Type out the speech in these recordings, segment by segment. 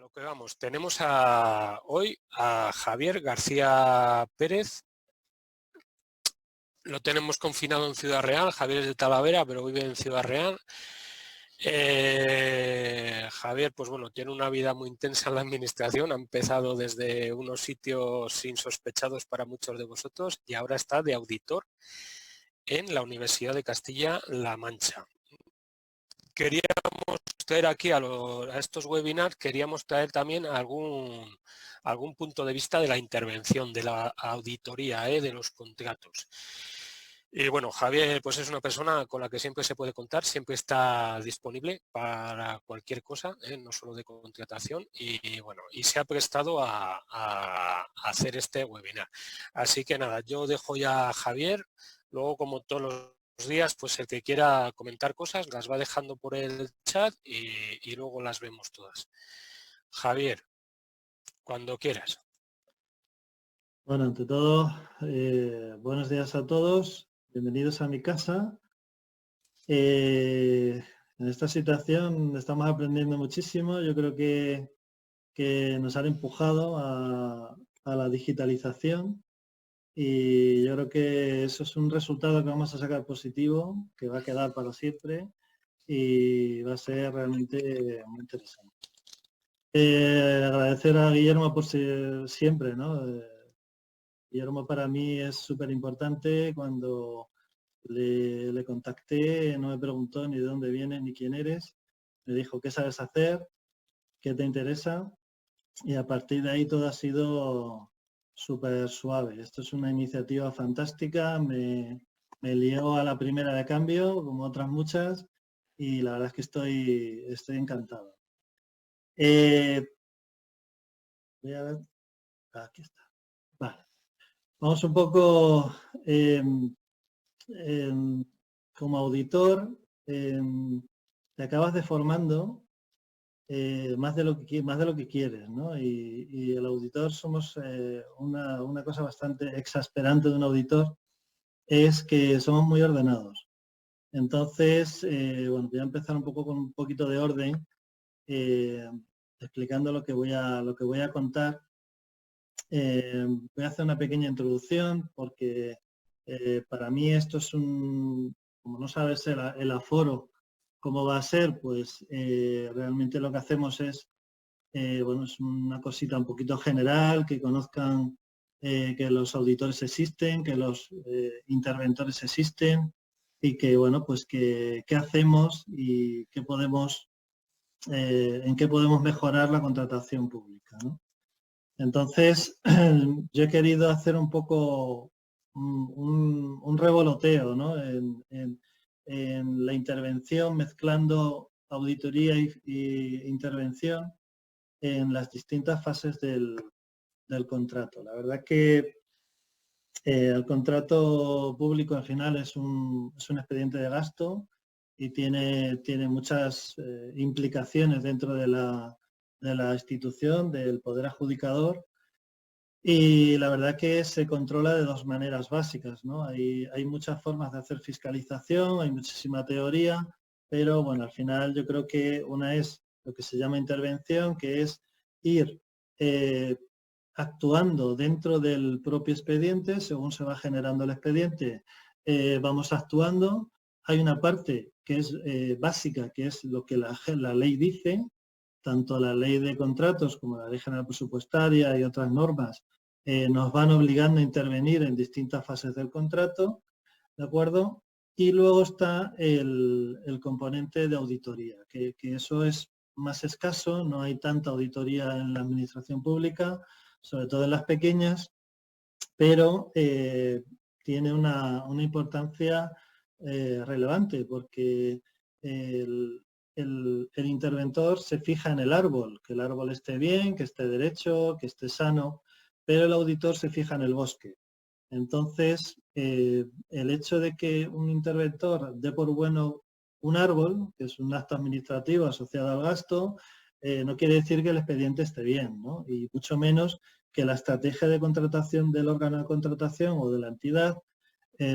lo que vamos, tenemos hoy a Javier García Pérez. Lo tenemos confinado en Ciudad Real. Javier es de Talavera, pero vive en Ciudad Real. Javier, pues bueno, tiene una vida muy intensa en la administración. Ha empezado desde unos sitios insospechados para muchos de vosotros y ahora está de auditor en la Universidad de Castilla-La Mancha. Queríamos traer aquí a estos webinars, queríamos traer también algún punto de vista de la intervención, de la auditoría, de los contratos. Y bueno, Javier pues es una persona con la que siempre se puede contar, siempre está disponible para cualquier cosa, no solo de contratación, y bueno, y se ha prestado a hacer este webinar. Así que nada, yo dejo ya a Javier, luego como todos los días, pues el que quiera comentar cosas las va dejando por el chat y luego las vemos todas. Javier, cuando quieras. Bueno, ante todo, buenos días a todos, bienvenidos a mi casa. En esta situación estamos aprendiendo muchísimo, yo creo que nos han empujado a la digitalización y yo creo que eso es un resultado que vamos a sacar positivo, que va a quedar para siempre y va a ser realmente muy interesante. Agradecer a Guillermo por siempre, ¿no? Guillermo para mí es súper importante. Cuando le contacté, no me preguntó ni de dónde vienes ni quién eres. Me dijo qué sabes hacer, qué te interesa y a partir de ahí todo ha sido súper suave. Esto es una iniciativa fantástica, me lió a la primera de cambio, como otras muchas, y la verdad es que estoy encantado. Voy a ver, aquí está. Vale. Vamos un poco como auditor, te acabas deformando más de lo que quieres, ¿no? Y el auditor somos una cosa bastante exasperante de un auditor es que somos muy ordenados. Entonces, bueno, voy a empezar un poco con un poquito de orden, explicando lo que voy a contar. Voy a hacer una pequeña introducción porque para mí esto es como no sabes el aforo cómo va a ser, pues realmente lo que hacemos es, bueno, es una cosita un poquito general, que conozcan que los auditores existen, que los interventores existen y que, bueno, pues qué hacemos y qué podemos, en qué podemos mejorar la contratación pública, ¿no? Entonces, yo he querido hacer un poco un revoloteo, ¿no? en la intervención, mezclando auditoría y intervención en las distintas fases del contrato. La verdad que el contrato público al final es un expediente de gasto y tiene muchas implicaciones dentro de la institución, del poder adjudicador, y la verdad que se controla de dos maneras básicas, ¿no? Hay muchas formas de hacer fiscalización, hay muchísima teoría, pero bueno, al final yo creo que una es lo que se llama intervención, que es ir actuando dentro del propio expediente, según se va generando el expediente, vamos actuando. Hay una parte que es básica, que es lo que la ley dice, tanto la ley de contratos como la ley general presupuestaria y otras normas nos van obligando a intervenir en distintas fases del contrato, ¿de acuerdo? Y luego está el componente de auditoría, que eso es más escaso, no hay tanta auditoría en la administración pública, sobre todo en las pequeñas, pero tiene una importancia relevante porque el interventor se fija en el árbol, que el árbol esté bien, que esté derecho, que esté sano, pero el auditor se fija en el bosque. Entonces, el hecho de que un interventor dé por bueno un árbol, que es un acto administrativo asociado al gasto, no quiere decir que el expediente esté bien, ¿no? Y mucho menos que la estrategia de contratación del órgano de contratación o de la entidad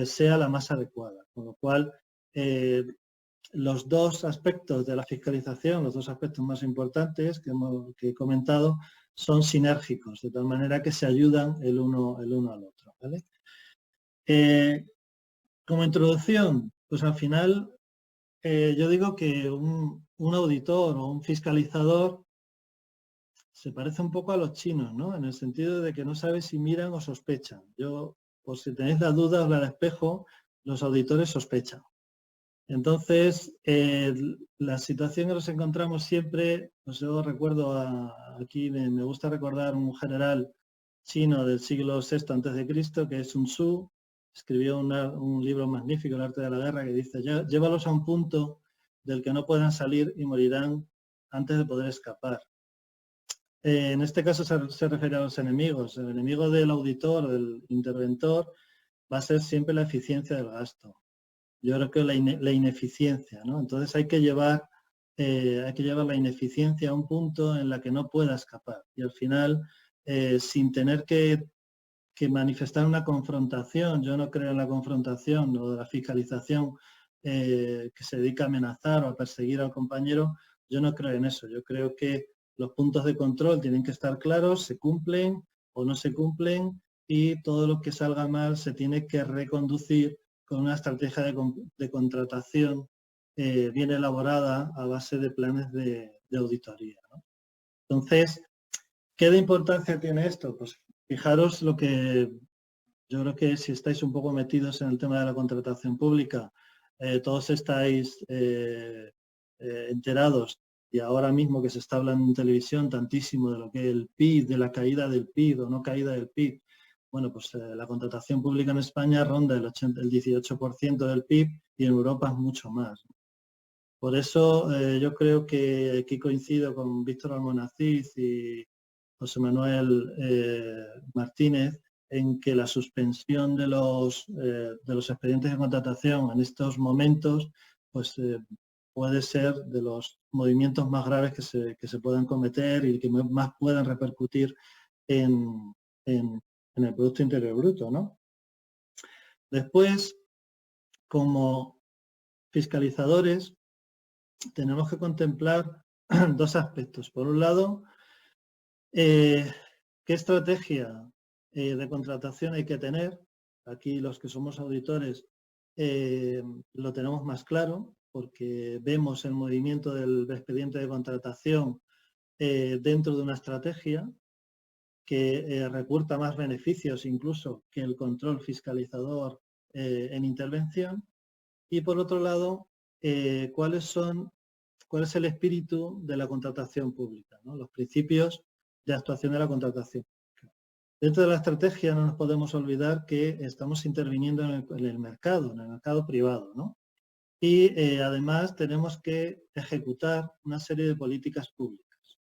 sea la más adecuada. Con lo cual, los dos aspectos de la fiscalización, los dos aspectos más importantes que he comentado, son sinérgicos, de tal manera que se ayudan el uno al otro, ¿vale? Como introducción, pues al final yo digo que un auditor o un fiscalizador se parece un poco a los chinos, ¿no? En el sentido de que no sabe si miran o sospechan. Yo, por si tenéis la duda, os la despejo, los auditores sospechan. Entonces, la situación que nos encontramos siempre, pues yo recuerdo aquí me gusta recordar un general chino del siglo VI a.C., que es Sun Tzu, escribió un libro magnífico, El arte de la guerra, que dice, llévalos a un punto del que no puedan salir y morirán antes de poder escapar. En este caso se refiere a los enemigos. El enemigo del auditor, del interventor, va a ser siempre la eficiencia del gasto. Yo creo que la ineficiencia, ¿no? Entonces hay que llevar la ineficiencia a un punto en la que no pueda escapar. Y al final, sin tener que manifestar una confrontación, yo no creo en la confrontación o la fiscalización que se dedica a amenazar o a perseguir al compañero, yo no creo en eso. Yo creo que los puntos de control tienen que estar claros, se cumplen o no se cumplen, y todo lo que salga mal se tiene que reconducir con una estrategia de contratación bien elaborada a base de planes de auditoría, ¿no? Entonces, ¿qué de importancia tiene esto? Pues fijaros lo que yo creo que si estáis un poco metidos en el tema de la contratación pública, todos estáis enterados, y ahora mismo que se está hablando en televisión tantísimo de lo que es el PIB, de la caída del PIB o no caída del PIB. Bueno, pues la contratación pública en España ronda el 18% del PIB y en Europa es mucho más. Por eso yo creo que aquí coincido con Víctor Almonacid y José Manuel Martínez en que la suspensión de los expedientes de contratación en estos momentos pues puede ser de los movimientos más graves que se puedan cometer y que más puedan repercutir en el Producto Interior Bruto, ¿no? Después, como fiscalizadores, tenemos que contemplar dos aspectos. Por un lado, ¿qué estrategia de contratación hay que tener? Aquí los que somos auditores lo tenemos más claro, porque vemos el movimiento del expediente de contratación dentro de una estrategia que reporta más beneficios incluso que el control fiscalizador en intervención. Y por otro lado, ¿cuál es el espíritu de la contratación pública, ¿no? Los principios de actuación de la contratación pública. Dentro de la estrategia no nos podemos olvidar que estamos interviniendo en el mercado privado, ¿no? Y además tenemos que ejecutar una serie de políticas públicas.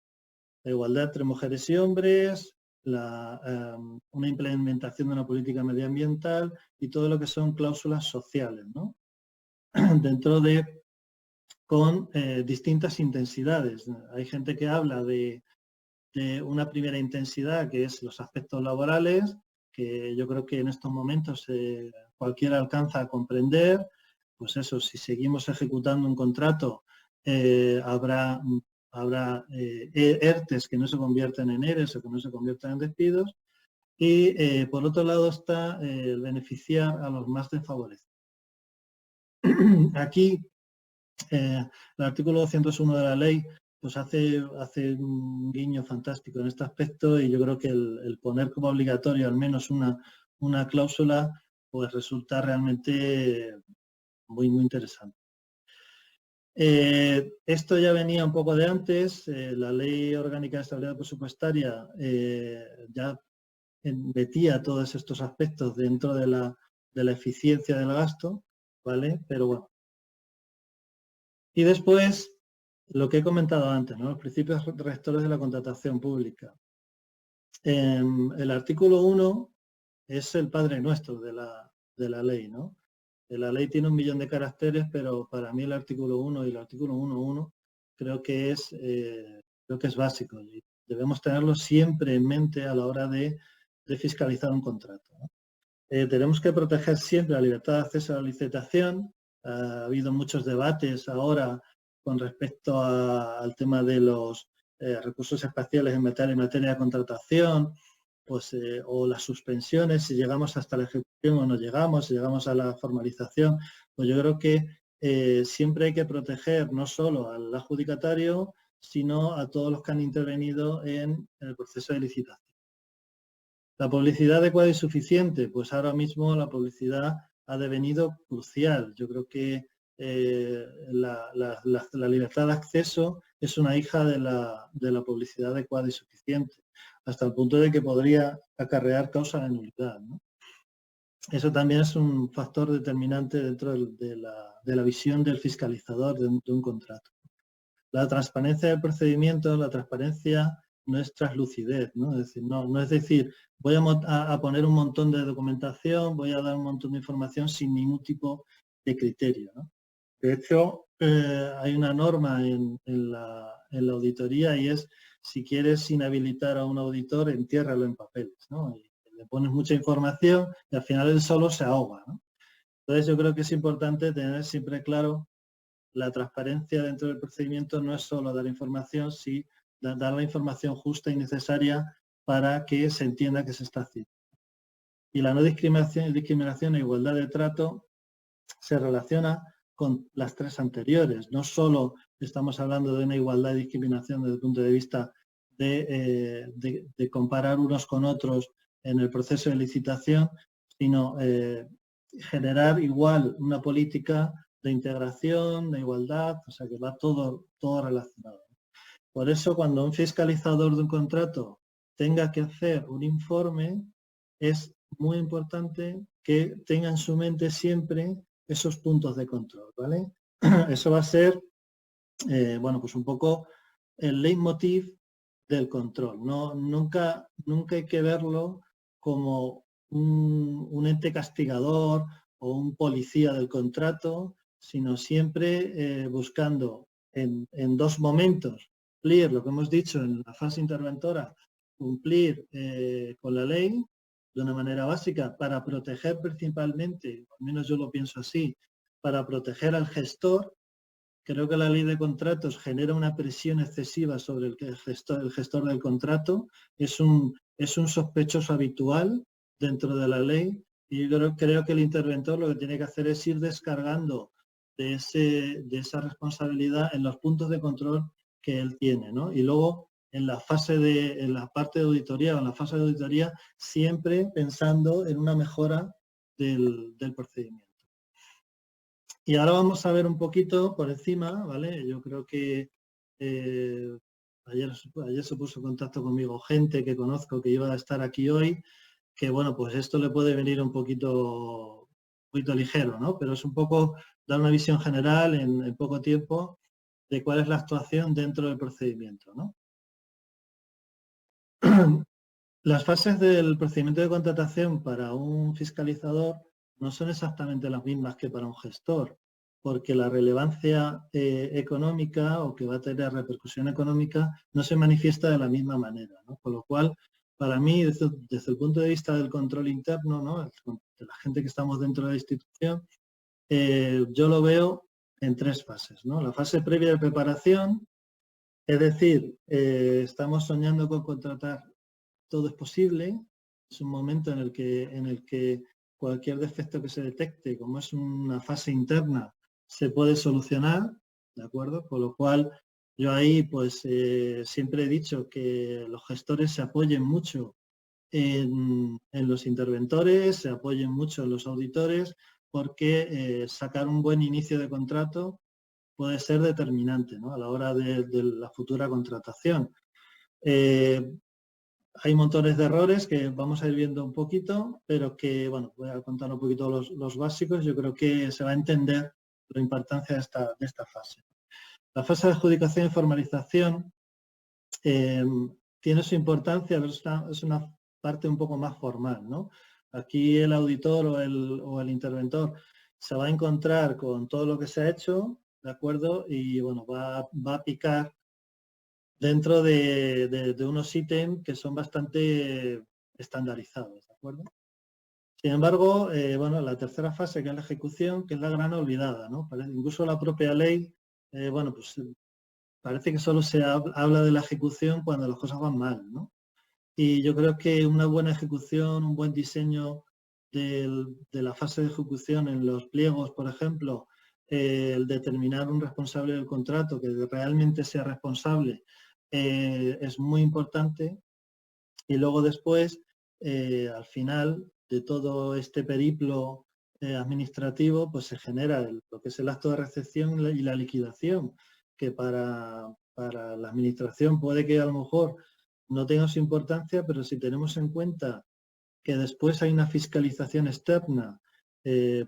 La igualdad entre mujeres y hombres, una implementación de una política medioambiental y todo lo que son cláusulas sociales, ¿no? Dentro de con distintas intensidades. Hay gente que habla de una primera intensidad, que es los aspectos laborales, que yo creo que en estos momentos cualquiera alcanza a comprender. Pues eso, si seguimos ejecutando un contrato, habrá ERTES que no se convierten en ERES o que no se conviertan en despidos. Y por otro lado está el beneficiar a los más desfavorecidos. Aquí el artículo 201 de la ley pues hace un guiño fantástico en este aspecto, y yo creo que el poner como obligatorio al menos una cláusula pues resulta realmente muy, muy interesante. Esto ya venía un poco de antes. La Ley Orgánica de Estabilidad Presupuestaria ya metía todos estos aspectos dentro de la eficiencia del gasto, ¿vale? Pero bueno. Y después, lo que he comentado antes, ¿no? Los principios rectores de la contratación pública. El artículo 1 es el padre nuestro de la ley, ¿no? La ley tiene 1 millón de caracteres, pero para mí el artículo 1 y el artículo 1.1 creo que es básico y debemos tenerlo siempre en mente a la hora de fiscalizar un contrato, ¿no? Tenemos que proteger siempre la libertad de acceso a la licitación, ha habido muchos debates ahora con respecto al tema de los recursos espaciales en materia de contratación, pues, o las suspensiones, si llegamos hasta la ejecución o no llegamos, si llegamos a la formalización, pues yo creo que siempre hay que proteger no solo al adjudicatario, sino a todos los que han intervenido en el proceso de licitación. La publicidad adecuada y suficiente, pues ahora mismo la publicidad ha devenido crucial. Yo creo que la libertad de acceso es una hija de la publicidad adecuada y suficiente, hasta el punto de que podría acarrear causa de nulidad, ¿no? Eso también es un factor determinante dentro de la visión del fiscalizador de un contrato. La transparencia del procedimiento, la transparencia no es traslucidez, ¿no? Es decir, no es decir, voy a poner un montón de documentación, voy a dar un montón de información sin ningún tipo de criterio, ¿no? De hecho, hay una norma en la auditoría y es, si quieres inhabilitar a un auditor, entiérralo en papeles, ¿no? Y le pones mucha información y al final él solo se ahoga, ¿no? Entonces yo creo que es importante tener siempre claro la transparencia dentro del procedimiento no es solo dar información, sino dar la información justa y necesaria para que se entienda que se está haciendo. Y la no discriminación e igualdad de trato se relaciona con las tres anteriores. No solo estamos hablando de una igualdad y discriminación desde el punto de vista de comparar unos con otros en el proceso de licitación, sino generar igual una política de integración, de igualdad, o sea que va todo relacionado. Por eso cuando un fiscalizador de un contrato tenga que hacer un informe, es muy importante que tenga en su mente siempre esos puntos de control, ¿vale? Eso va a ser, bueno, pues un poco el leitmotiv del control. Nunca hay que verlo como un ente castigador o un policía del contrato, sino siempre buscando en dos momentos cumplir lo que hemos dicho en la fase interventora, cumplir con la ley de una manera básica para proteger principalmente, al menos yo lo pienso así, para proteger al gestor. Creo que la ley de contratos genera una presión excesiva sobre el gestor del contrato. Es un sospechoso habitual dentro de la ley y yo creo que el interventor lo que tiene que hacer es ir descargando de esa responsabilidad en los puntos de control que él tiene, ¿no? Y luego en la parte de auditoría o en la fase de auditoría siempre pensando en una mejora del procedimiento. Y ahora vamos a ver un poquito por encima, ¿vale? Yo creo que ayer se puso en contacto conmigo gente que conozco que iba a estar aquí hoy, que bueno, pues esto le puede venir un poquito ligero, ¿no? Pero es un poco dar una visión general en poco tiempo de cuál es la actuación dentro del procedimiento, ¿no? Las fases del procedimiento de contratación para un fiscalizador no son exactamente las mismas que para un gestor, porque la relevancia económica o que va a tener repercusión económica no se manifiesta de la misma manera, ¿no? Con lo cual, para mí, desde el punto de vista del control interno, ¿no? De la gente que estamos dentro de la institución, yo lo veo en tres fases, ¿no? La fase previa de preparación, es decir, estamos soñando con contratar, todo es posible, es un momento en el que cualquier defecto que se detecte, como es una fase interna, se puede solucionar, ¿de acuerdo? Con lo cual, yo ahí pues siempre he dicho que los gestores se apoyen mucho en los interventores, se apoyen mucho en los auditores, porque sacar un buen inicio de contrato puede ser determinante, ¿no? A la hora de la futura contratación. Hay montones de errores que vamos a ir viendo un poquito, pero que, bueno, voy a contar un poquito los básicos. Yo creo que se va a entender la importancia de esta fase. La fase de adjudicación y formalización tiene su importancia, pero es una parte un poco más formal, ¿no? Aquí el auditor o el interventor se va a encontrar con todo lo que se ha hecho, ¿de acuerdo? Y, bueno, va a picar dentro de unos ítems que son bastante estandarizados, ¿de acuerdo? Sin embargo, bueno, la tercera fase, que es la ejecución, que es la gran olvidada, ¿no? Incluso la propia ley, bueno, pues parece que solo se habla de la ejecución cuando las cosas van mal, ¿no? Y yo creo que una buena ejecución, un buen diseño de la fase de ejecución en los pliegos, por ejemplo, el determinar un responsable del contrato que realmente sea responsable, es muy importante. Y luego después, al final de todo este periplo administrativo, pues se genera lo que es el acto de recepción y la liquidación, que para la administración puede que a lo mejor no tenga su importancia, pero si tenemos en cuenta que después hay una fiscalización externa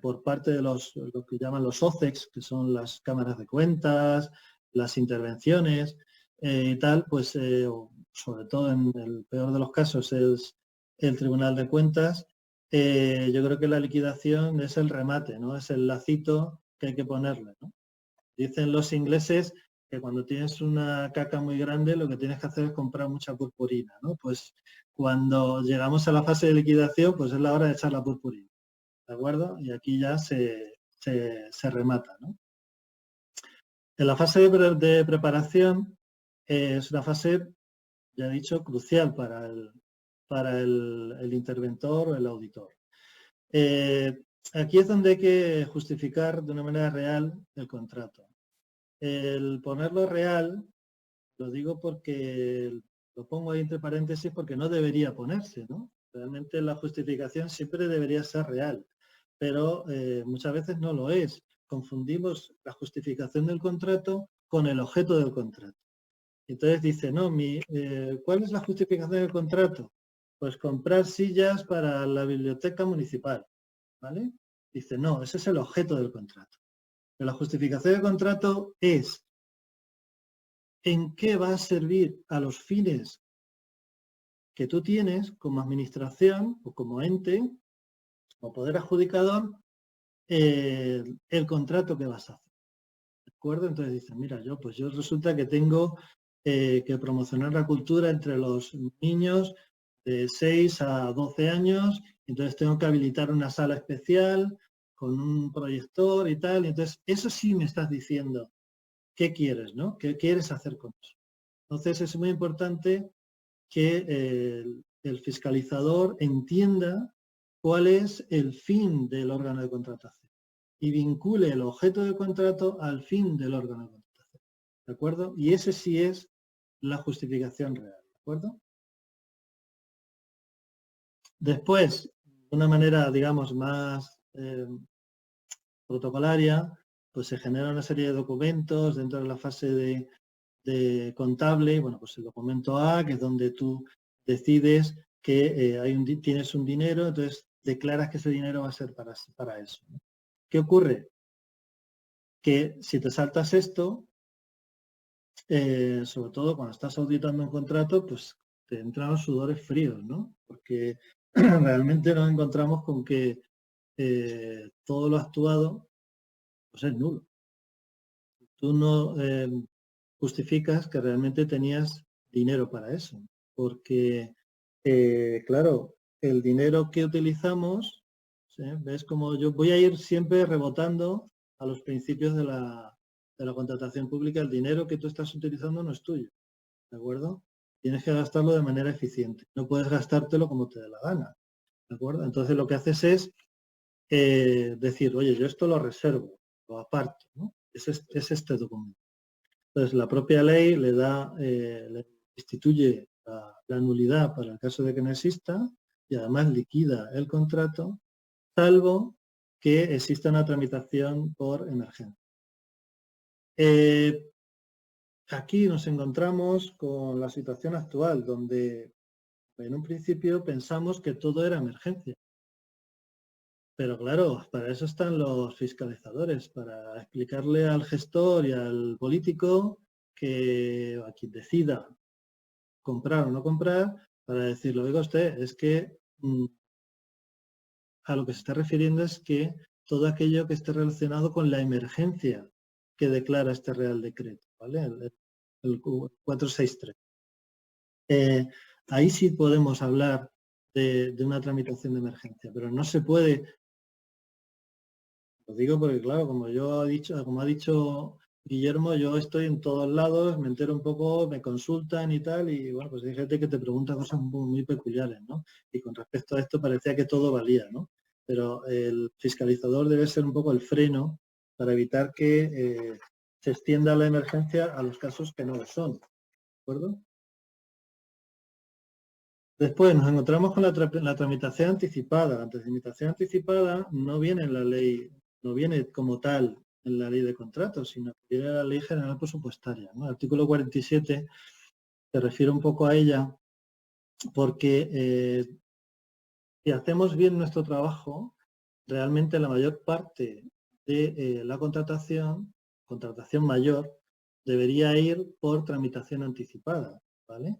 por parte de lo que llaman los OCEX, que son las cámaras de cuentas, las intervenciones y tal, pues sobre todo en el peor de los casos es el Tribunal de Cuentas. Yo creo que la liquidación es el remate, ¿no? Es el lacito que hay que ponerle, ¿no? Dicen los ingleses que cuando tienes una caca muy grande lo que tienes que hacer es comprar mucha purpurina, ¿no? Pues cuando llegamos a la fase de liquidación, pues es la hora de echar la purpurina, ¿de acuerdo? Y aquí ya se remata, ¿no? En la fase de preparación es una fase, ya he dicho, crucial para el interventor o el auditor. Aquí es donde hay que justificar de una manera real el contrato. El ponerlo real, lo digo porque lo pongo ahí entre paréntesis porque no debería ponerse, ¿no? Realmente la justificación siempre debería ser real, pero muchas veces no lo es. Confundimos la justificación del contrato con el objeto del contrato. Entonces dice, no, ¿cuál es la justificación del contrato? Pues comprar sillas para la biblioteca municipal, ¿vale? Dice, no, ese es el objeto del contrato. Pero la justificación del contrato es en qué va a servir a los fines que tú tienes como administración o como ente o poder adjudicador el contrato que vas a hacer. ¿De acuerdo? Entonces dicen, mira, yo resulta que tengo que promocionar la cultura entre los niños de 6 a 12 años, entonces tengo que habilitar una sala especial con un proyector y tal, y entonces eso sí me estás diciendo qué quieres, ¿no? ¿Qué quieres hacer con eso? Entonces es muy importante que el fiscalizador entienda cuál es el fin del órgano de contratación y vincule el objeto del contrato al fin del órgano de contratación. ¿De acuerdo? Y ese sí es la justificación real. ¿De acuerdo? Después, de una manera, digamos, más protocolaria, pues se genera una serie de documentos dentro de la fase de contable. Bueno, pues el documento A, que es donde tú decides que tienes un dinero, entonces declaras que ese dinero va a ser para eso. ¿Qué ocurre? Que si te saltas esto, sobre todo cuando estás auditando un contrato, pues te entran los sudores fríos, ¿no? Porque realmente nos encontramos con que todo lo actuado pues es nulo. Tú no justificas que realmente tenías dinero para eso, porque, claro, el dinero que utilizamos, ¿sí? ¿Ves? Como yo voy a ir siempre rebotando a los principios de la contratación pública, el dinero que tú estás utilizando no es tuyo, ¿de acuerdo? Tienes que gastarlo de manera eficiente, no puedes gastártelo como te dé la gana, ¿de acuerdo? Entonces lo que haces es decir, oye, yo esto lo reservo, lo aparto, ¿no? Es este documento. Entonces, la propia ley le instituye la nulidad para el caso de que no exista y además liquida el contrato, salvo que exista una tramitación por emergencia. Aquí nos encontramos con la situación actual, donde en un principio pensamos que todo era emergencia. Pero claro, para eso están los fiscalizadores, para explicarle al gestor y al político que a quien decida comprar o no comprar, para decirle, oiga usted, es que a lo que se está refiriendo es que todo aquello que esté relacionado con la emergencia que declara este Real Decreto, ¿vale? El 463. Ahí sí podemos hablar de una tramitación de emergencia, pero no se puede. Lo digo porque, claro, como ha dicho Guillermo, yo estoy en todos lados, me entero un poco, me consultan y tal, y bueno, pues hay gente que te pregunta cosas muy peculiares, ¿no? Y con respecto a esto parecía que todo valía, ¿no? Pero el fiscalizador debe ser un poco el freno para evitar que se extienda la emergencia a los casos que no lo son, ¿de acuerdo? Después nos encontramos con la tramitación anticipada. La tramitación anticipada no viene en la ley, no viene como tal en la ley de contratos, sino que viene en la ley general presupuestaria, ¿no? El artículo 47 se refiere un poco a ella porque si hacemos bien nuestro trabajo, realmente la mayor parte de la contratación mayor, debería ir por tramitación anticipada, ¿vale?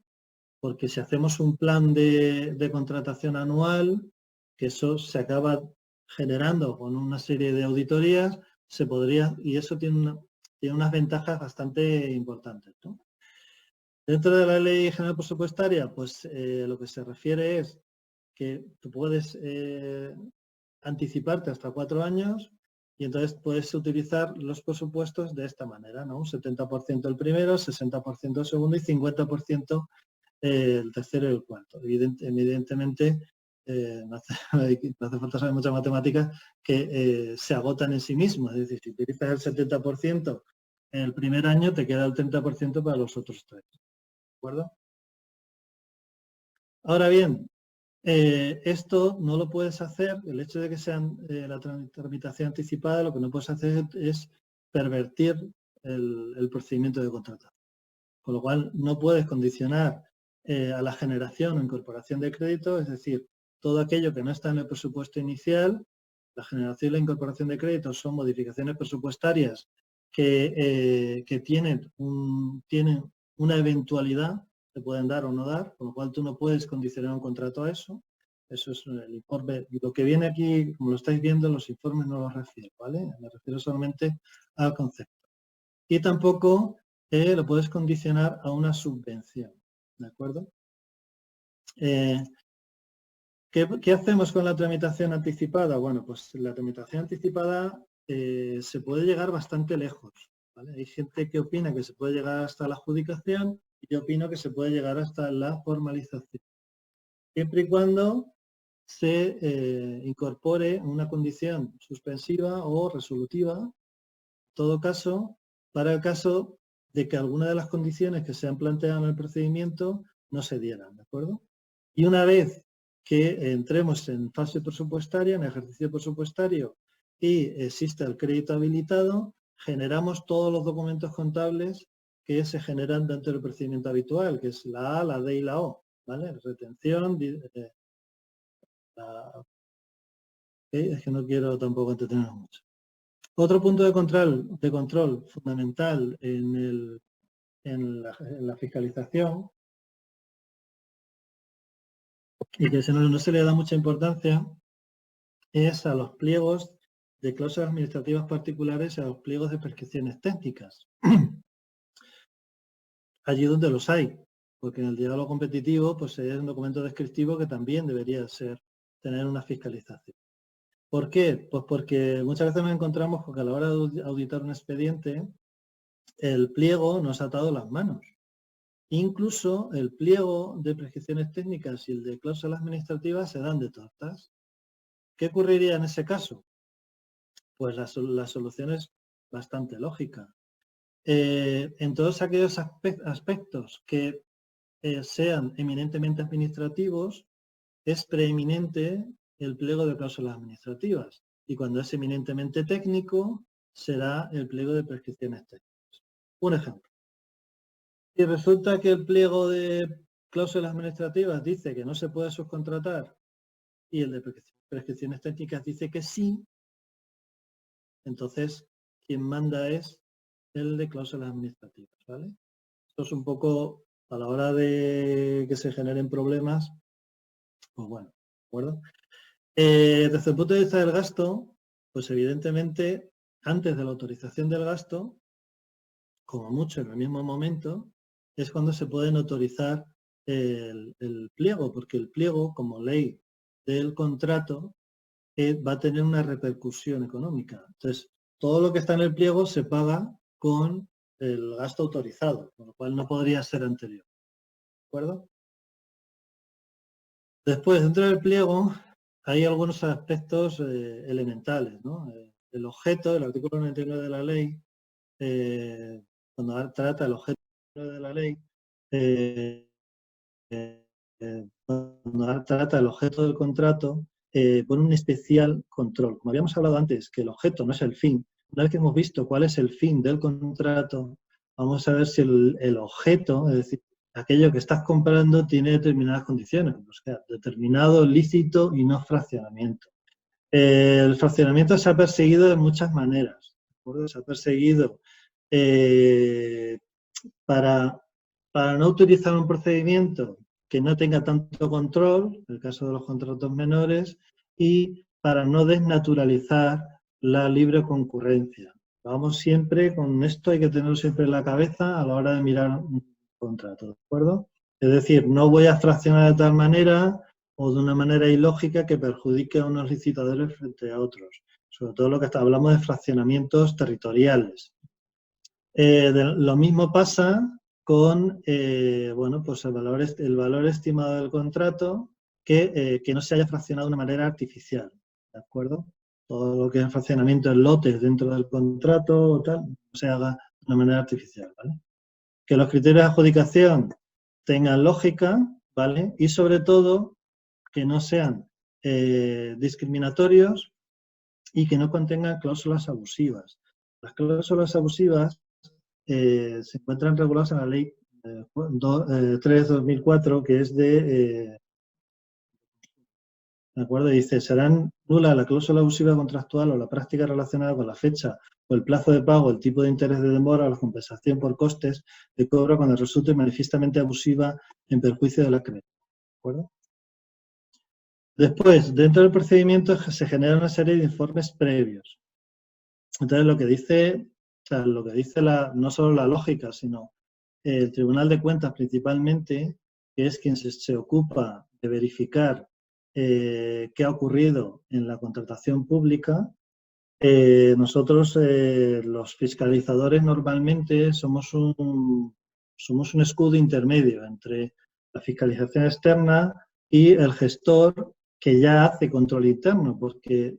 Porque si hacemos un plan de contratación anual, que eso se acaba generando con una serie de auditorías, se podría, y eso tiene unas ventajas bastante importantes, ¿no? Dentro de la ley general presupuestaria, pues lo que se refiere es que tú puedes anticiparte hasta 4 años y entonces puedes utilizar los presupuestos de esta manera, ¿no? Un 70% el primero, 60% el segundo y 50% el tercero y el cuarto. Evidentemente, no hace falta saber muchas matemáticas que se agotan en sí mismos. Es decir, si utilizas el 70% en el primer año, te queda el 30% para los otros 3. ¿De acuerdo? Ahora bien, esto no lo puedes hacer, el hecho de que sean la tramitación anticipada, lo que no puedes hacer es pervertir el procedimiento de contratación. Con lo cual, no puedes condicionar a la generación o incorporación de crédito, es decir, todo aquello que no está en el presupuesto inicial, la generación y la incorporación de créditos son modificaciones presupuestarias que tienen una eventualidad, se pueden dar o no dar, con lo cual tú no puedes condicionar un contrato a eso. Eso es el informe. Lo que viene aquí, como lo estáis viendo, los informes no los refiero, ¿vale? Me refiero solamente al concepto. Y tampoco lo puedes condicionar a una subvención, ¿de acuerdo? ¿Qué hacemos con la tramitación anticipada? Bueno, pues la tramitación anticipada se puede llegar bastante lejos, ¿vale? Hay gente que opina que se puede llegar hasta la adjudicación y yo opino que se puede llegar hasta la formalización, siempre y cuando se incorpore una condición suspensiva o resolutiva, en todo caso, para el caso de que alguna de las condiciones que se han planteado en el procedimiento no se dieran, ¿de acuerdo? Y una vez que entremos en fase presupuestaria, en ejercicio presupuestario, y existe el crédito habilitado, generamos todos los documentos contables que se generan dentro del procedimiento habitual, que es la A, la D y la O, ¿vale? Retención, es que no quiero tampoco entretenernos mucho. Otro punto de control fundamental en la fiscalización y que no se le da mucha importancia es a los pliegos de cláusulas administrativas particulares y a los pliegos de prescripciones técnicas. Allí donde los hay, porque en el diálogo competitivo pues es un documento descriptivo que también debería tener una fiscalización. ¿Por qué? Pues porque muchas veces nos encontramos con que a la hora de auditar un expediente, el pliego nos ha atado las manos. Incluso el pliego de prescripciones técnicas y el de cláusulas administrativas se dan de tortas. ¿Qué ocurriría en ese caso? Pues la solución es bastante lógica. En todos aquellos aspectos que sean eminentemente administrativos, es preeminente el pliego de cláusulas administrativas. Y cuando es eminentemente técnico, será el pliego de prescripciones técnicas. Un ejemplo. Si resulta que el pliego de cláusulas administrativas dice que no se puede subcontratar y el de prescripciones técnicas dice que sí, entonces quien manda es el de cláusulas administrativas, ¿vale? Esto es un poco a la hora de que se generen problemas, pues bueno, ¿de acuerdo? Desde el punto de vista del gasto, pues evidentemente antes de la autorización del gasto, como mucho en el mismo momento, es cuando se pueden autorizar el pliego, porque el pliego, como ley del contrato, va a tener una repercusión económica. Entonces, todo lo que está en el pliego se paga con el gasto autorizado, con lo cual no podría ser anterior. ¿De acuerdo? Después, dentro del pliego, hay algunos aspectos elementales, ¿no? El objeto, el artículo 99 de la ley, cuando trata el objeto de la ley, cuando trata el objeto del contrato, pone un especial control. Como habíamos hablado antes, que el objeto no es el fin. Una vez que hemos visto cuál es el fin del contrato, vamos a ver si el objeto, es decir, aquello que estás comprando, tiene determinadas condiciones. O sea, determinado, lícito y no fraccionamiento. El fraccionamiento se ha perseguido de muchas maneras. ¿De acuerdo? Se ha perseguido para no utilizar un procedimiento que no tenga tanto control, en el caso de los contratos menores, y para no desnaturalizar la libre concurrencia. Vamos siempre con esto, hay que tenerlo siempre en la cabeza a la hora de mirar un contrato, ¿de acuerdo? Es decir, no voy a fraccionar de tal manera o de una manera ilógica que perjudique a unos licitadores frente a otros. Sobre todo lo que hablamos de fraccionamientos territoriales. Lo mismo pasa con bueno, pues el valor estimado del contrato que no se haya fraccionado de una manera artificial, ¿de acuerdo? Todo lo que es fraccionamiento en lotes dentro del contrato o tal, no se haga de una manera artificial, ¿vale? Que los criterios de adjudicación tengan lógica, ¿vale? Y sobre todo que no sean discriminatorios y que no contengan cláusulas abusivas. Las cláusulas abusivas se encuentran reguladas en la ley 3/2004, que es ¿de acuerdo? Dice, serán nula la cláusula abusiva contractual o la práctica relacionada con la fecha o el plazo de pago, el tipo de interés de demora o la compensación por costes de cobro cuando resulte manifiestamente abusiva en perjuicio de la acreedor. ¿De acuerdo? Después, dentro del procedimiento se genera una serie de informes previos. Entonces, lo que dice no solo la lógica, sino el Tribunal de Cuentas principalmente, que es quien se ocupa de verificar qué ha ocurrido en la contratación pública, nosotros, los fiscalizadores, normalmente somos un escudo intermedio entre la fiscalización externa y el gestor que ya hace control interno, porque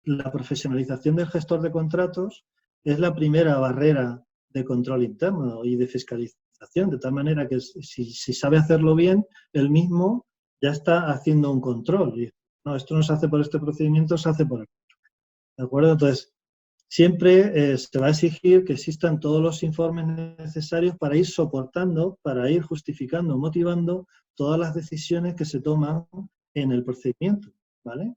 la profesionalización del gestor de contratos es la primera barrera de control interno y de fiscalización, de tal manera que si sabe hacerlo bien, él mismo ya está haciendo un control. Y, no, esto no se hace por este procedimiento, se hace por el otro. ¿De acuerdo? Entonces, siempre se va a exigir que existan todos los informes necesarios para ir soportando, para ir justificando, motivando todas las decisiones que se toman en el procedimiento, ¿vale?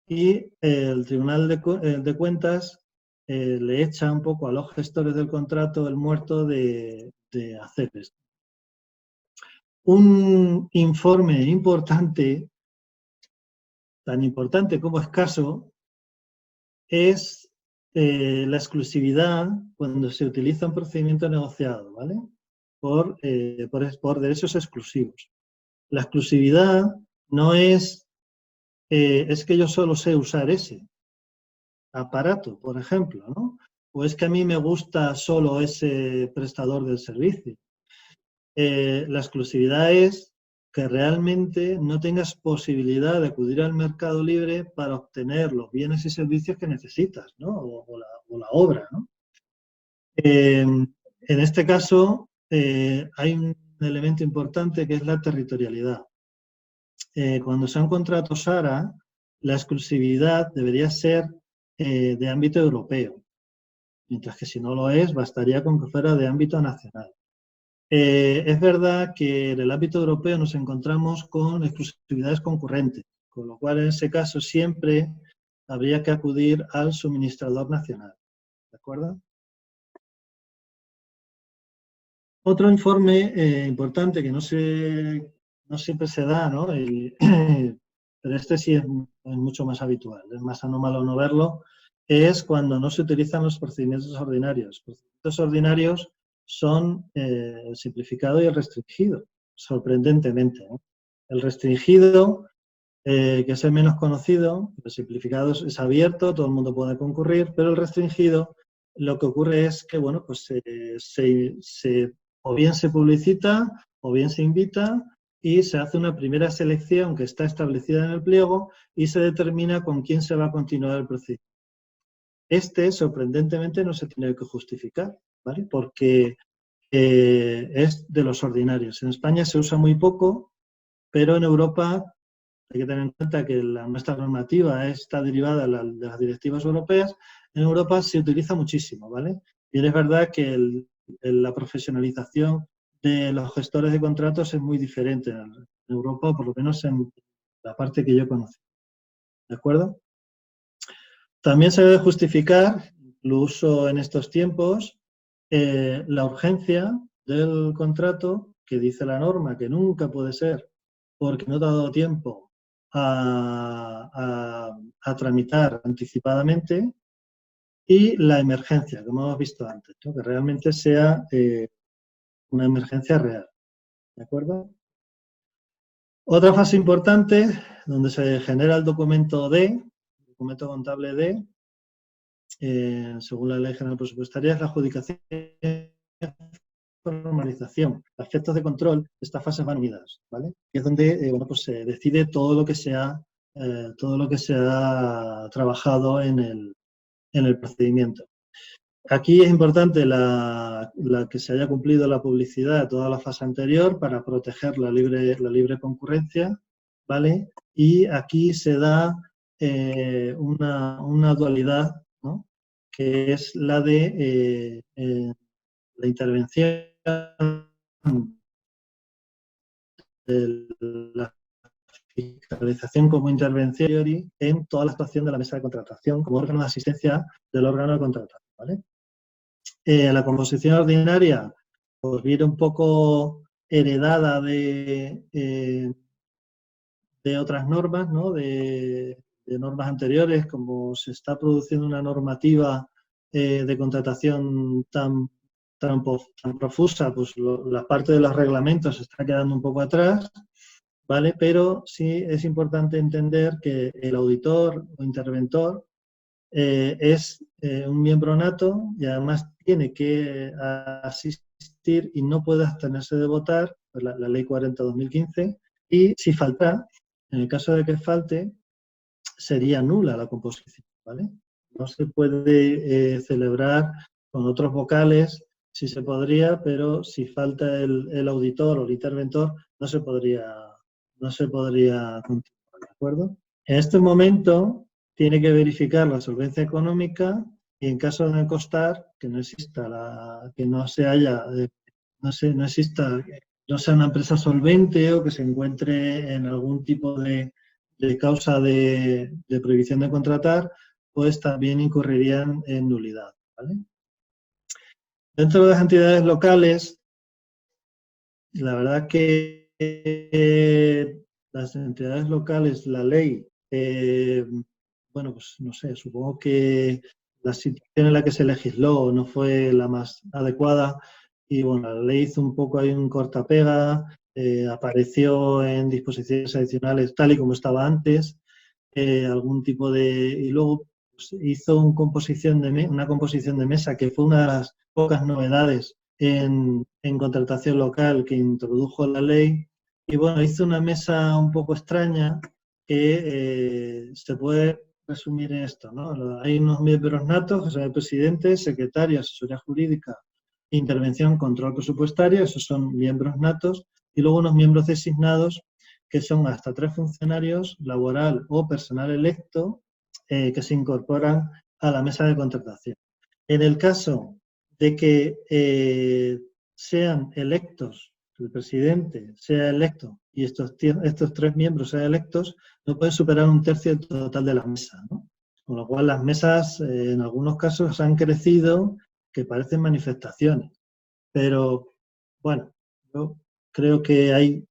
Y el Tribunal de Cuentas le echa un poco a los gestores del contrato el muerto de hacer esto. Un informe importante, tan importante como escaso, es la exclusividad cuando se utiliza un procedimiento negociado, ¿vale? Por derechos exclusivos. La exclusividad no es que yo solo sé usar ese aparato, por ejemplo, ¿no? O es que a mí me gusta solo ese prestador del servicio. La exclusividad es que realmente no tengas posibilidad de acudir al mercado libre para obtener los bienes y servicios que necesitas, ¿no? O la obra, ¿no? En este caso, hay un elemento importante que es la territorialidad. Cuando sea un contrato SARA, la exclusividad debería ser de ámbito europeo, mientras que si no lo es, bastaría con que fuera de ámbito nacional. Es verdad que en el ámbito europeo nos encontramos con exclusividades concurrentes, con lo cual en ese caso siempre habría que acudir al suministrador nacional. ¿De acuerdo? Otro informe importante que no siempre se da, ¿no? Pero este sí es mucho más habitual, es más anómalo no verlo, es cuando no se utilizan los procedimientos ordinarios. Los procedimientos ordinarios son el simplificado y el restringido. sorprendentemente, ¿no? El restringido, que es el menos conocido, el simplificado es abierto, todo el mundo puede concurrir, pero el restringido lo que ocurre es que, bueno, pues o bien se publicita o bien se invita y se hace una primera selección que está establecida en el pliego y se determina con quién se va a continuar el procedimiento. Sorprendentemente, no se tiene que justificar, ¿vale? Porque es de los ordinarios. En España se usa muy poco, pero en Europa hay que tener en cuenta que nuestra normativa está derivada de las directivas europeas. En Europa se utiliza muchísimo, ¿vale? Y es verdad que la profesionalización de los gestores de contratos es muy diferente en Europa, por lo menos en la parte que yo conozco. ¿De acuerdo? También se debe justificar, incluso en estos tiempos, la urgencia del contrato, que dice la norma que nunca puede ser porque no te ha dado tiempo a tramitar anticipadamente, y la emergencia, como hemos visto antes, ¿no? Que realmente sea una emergencia real. ¿De acuerdo? Otra fase importante, donde se genera el documento D, documento contable D, según la Ley General Presupuestaria, es la adjudicación y formalización. Los efectos de control, estas fases van unidas, ¿vale? Y es donde bueno, pues se decide todo lo que se ha trabajado en el procedimiento. Aquí es importante la que se haya cumplido la publicidad de toda la fase anterior para proteger la libre concurrencia, ¿vale? Y aquí se da una dualidad, ¿no? Que es la de la intervención de la fiscalización como intervención en toda la actuación de la mesa de contratación como órgano de asistencia del órgano de contratación, ¿vale? La composición ordinaria pues viene un poco heredada de otras normas, ¿no? De normas anteriores, como se está produciendo una normativa de contratación tan profusa, pues la parte de los reglamentos se está quedando un poco atrás, ¿vale? Pero sí es importante entender que el auditor o interventor es un miembro nato y además tiene que asistir y no puede abstenerse de votar, pues la Ley 40/2015, y si falta, en el caso de que falte, sería nula la composición, ¿vale? No se puede celebrar con otros vocales, sí se podría, pero si falta el auditor o el interventor, no se podría continuar, ¿de acuerdo? En este momento tiene que verificar la solvencia económica y en caso de no constar, que no exista no sea una empresa solvente o que se encuentre en algún tipo de causa de prohibición de contratar, pues también incurrirían en nulidad, ¿vale? Dentro de las entidades locales, la verdad que las entidades locales, la ley, bueno, pues no sé, supongo que la situación en la que se legisló no fue la más adecuada y bueno, la ley hizo un poco ahí un cortapega, apareció en disposiciones adicionales tal y como estaba antes, algún tipo y luego pues, hizo una composición de mesa que fue una de las pocas novedades en contratación local que introdujo la ley. Y bueno, hizo una mesa un poco extraña que se puede resumir en esto, ¿no? Hay unos miembros natos, que son el presidente, secretario, asesoría jurídica, intervención, control presupuestario, esos son miembros natos, y luego unos miembros designados, que son hasta 3 funcionarios, laboral o personal electo, que se incorporan a la mesa de contratación. En el caso de que sean electos, el presidente sea electo y estos 3 miembros sean electos, no pueden superar 1/3 del total de la mesa, ¿no? Con lo cual las mesas en algunos casos han crecido que parecen manifestaciones. Pero bueno, yo creo que hay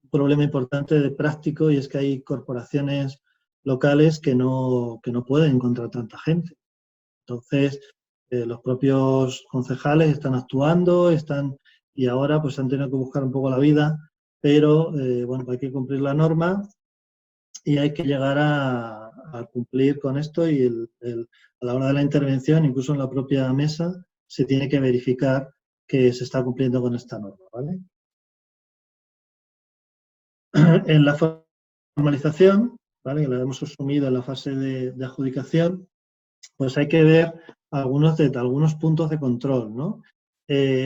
un problema importante de práctico y es que hay corporaciones locales que no pueden contratar tanta gente. Entonces, los propios concejales están actuando, están y ahora pues han tenido que buscar un poco la vida, pero bueno, hay que cumplir la norma y hay que llegar a cumplir con esto y a la hora de la intervención, incluso en la propia mesa, se tiene que verificar que se está cumpliendo con esta norma, ¿vale? En la formalización, ¿vale?, que la hemos asumido en la fase de adjudicación, pues hay que ver algunos puntos de control, ¿no?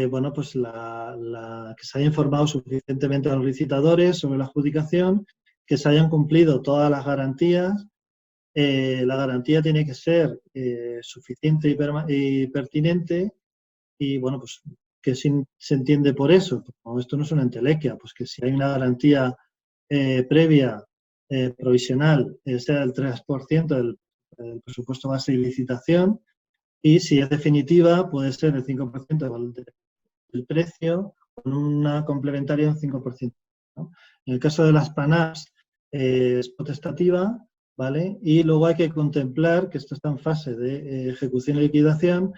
Bueno, pues que se haya informado suficientemente a los licitadores sobre la adjudicación, que se hayan cumplido todas las garantías. La garantía tiene que ser suficiente y pertinente y, bueno, pues, ¿qué se entiende por eso? Pues, no, esto no es una entelequia, pues que si hay una garantía previa, provisional, sea el 3% del presupuesto base de licitación, y si es definitiva puede ser el 5% del precio con una complementaria de un 5%, ¿no? En el caso de las PANAPs es potestativa, ¿vale? Y luego hay que contemplar, que esto está en fase de ejecución y liquidación,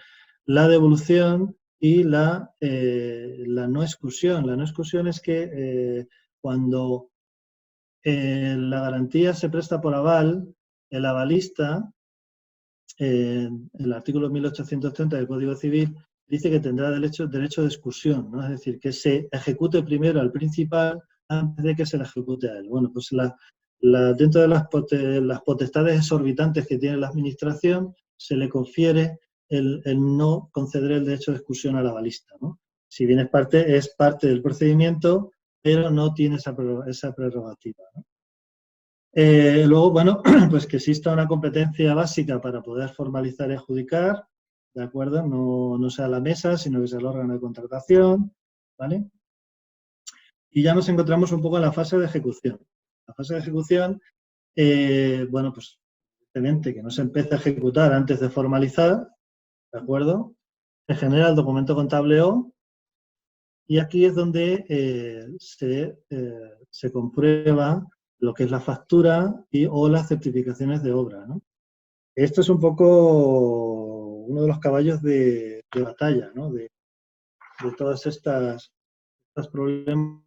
la devolución y la no exclusión. La no exclusión es que cuando la garantía se presta por aval, el avalista, el artículo 1830 del Código Civil, dice que tendrá derecho de exclusión, ¿no? Es decir, que se ejecute primero al principal antes de que se le ejecute a él. Bueno, pues dentro de las potestades exorbitantes que tiene la Administración, se le confiere el no conceder el derecho de exclusión al avalista, ¿no? Si bien es parte del procedimiento, pero no tiene esa prerrogativa, ¿no? Luego, bueno, pues que exista una competencia básica para poder formalizar y adjudicar, ¿de acuerdo? No sea la mesa, sino que sea el órgano de contratación, ¿vale? Y ya nos encontramos un poco en la fase de ejecución. La fase de ejecución, bueno, pues evidentemente que no se empieza a ejecutar antes de formalizar, ¿de acuerdo? Se genera el documento contable O, y aquí es donde se comprueba lo que es la factura o las certificaciones de obra, ¿no? Esto es un poco uno de los caballos de batalla, ¿no?, de todas estos problemas,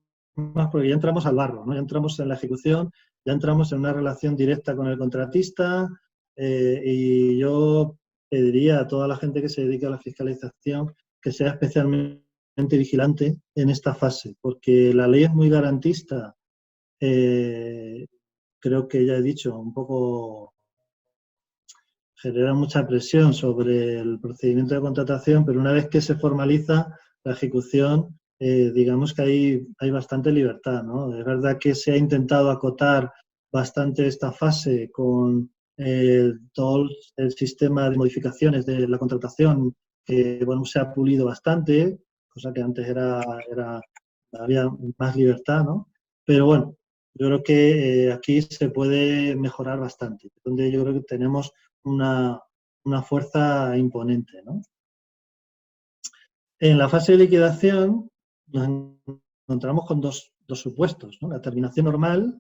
porque ya entramos al barro, ¿no? Ya entramos en la ejecución, ya entramos en una relación directa con el contratista, y yo pediría a toda la gente que se dedica a la fiscalización que sea especialmente vigilante en esta fase, porque la ley es muy garantista. Creo que ya he dicho, un poco genera mucha presión sobre el procedimiento de contratación, pero una vez que se formaliza la ejecución, digamos que hay bastante libertad, ¿no? Es verdad que se ha intentado acotar bastante esta fase con todo el sistema de modificaciones de la contratación, que, bueno, se ha pulido bastante, cosa que antes había más libertad, ¿no? Pero bueno, yo creo que aquí se puede mejorar bastante, donde yo creo que tenemos una fuerza imponente, ¿no? En la fase de liquidación nos encontramos con dos supuestos, ¿no? La terminación normal,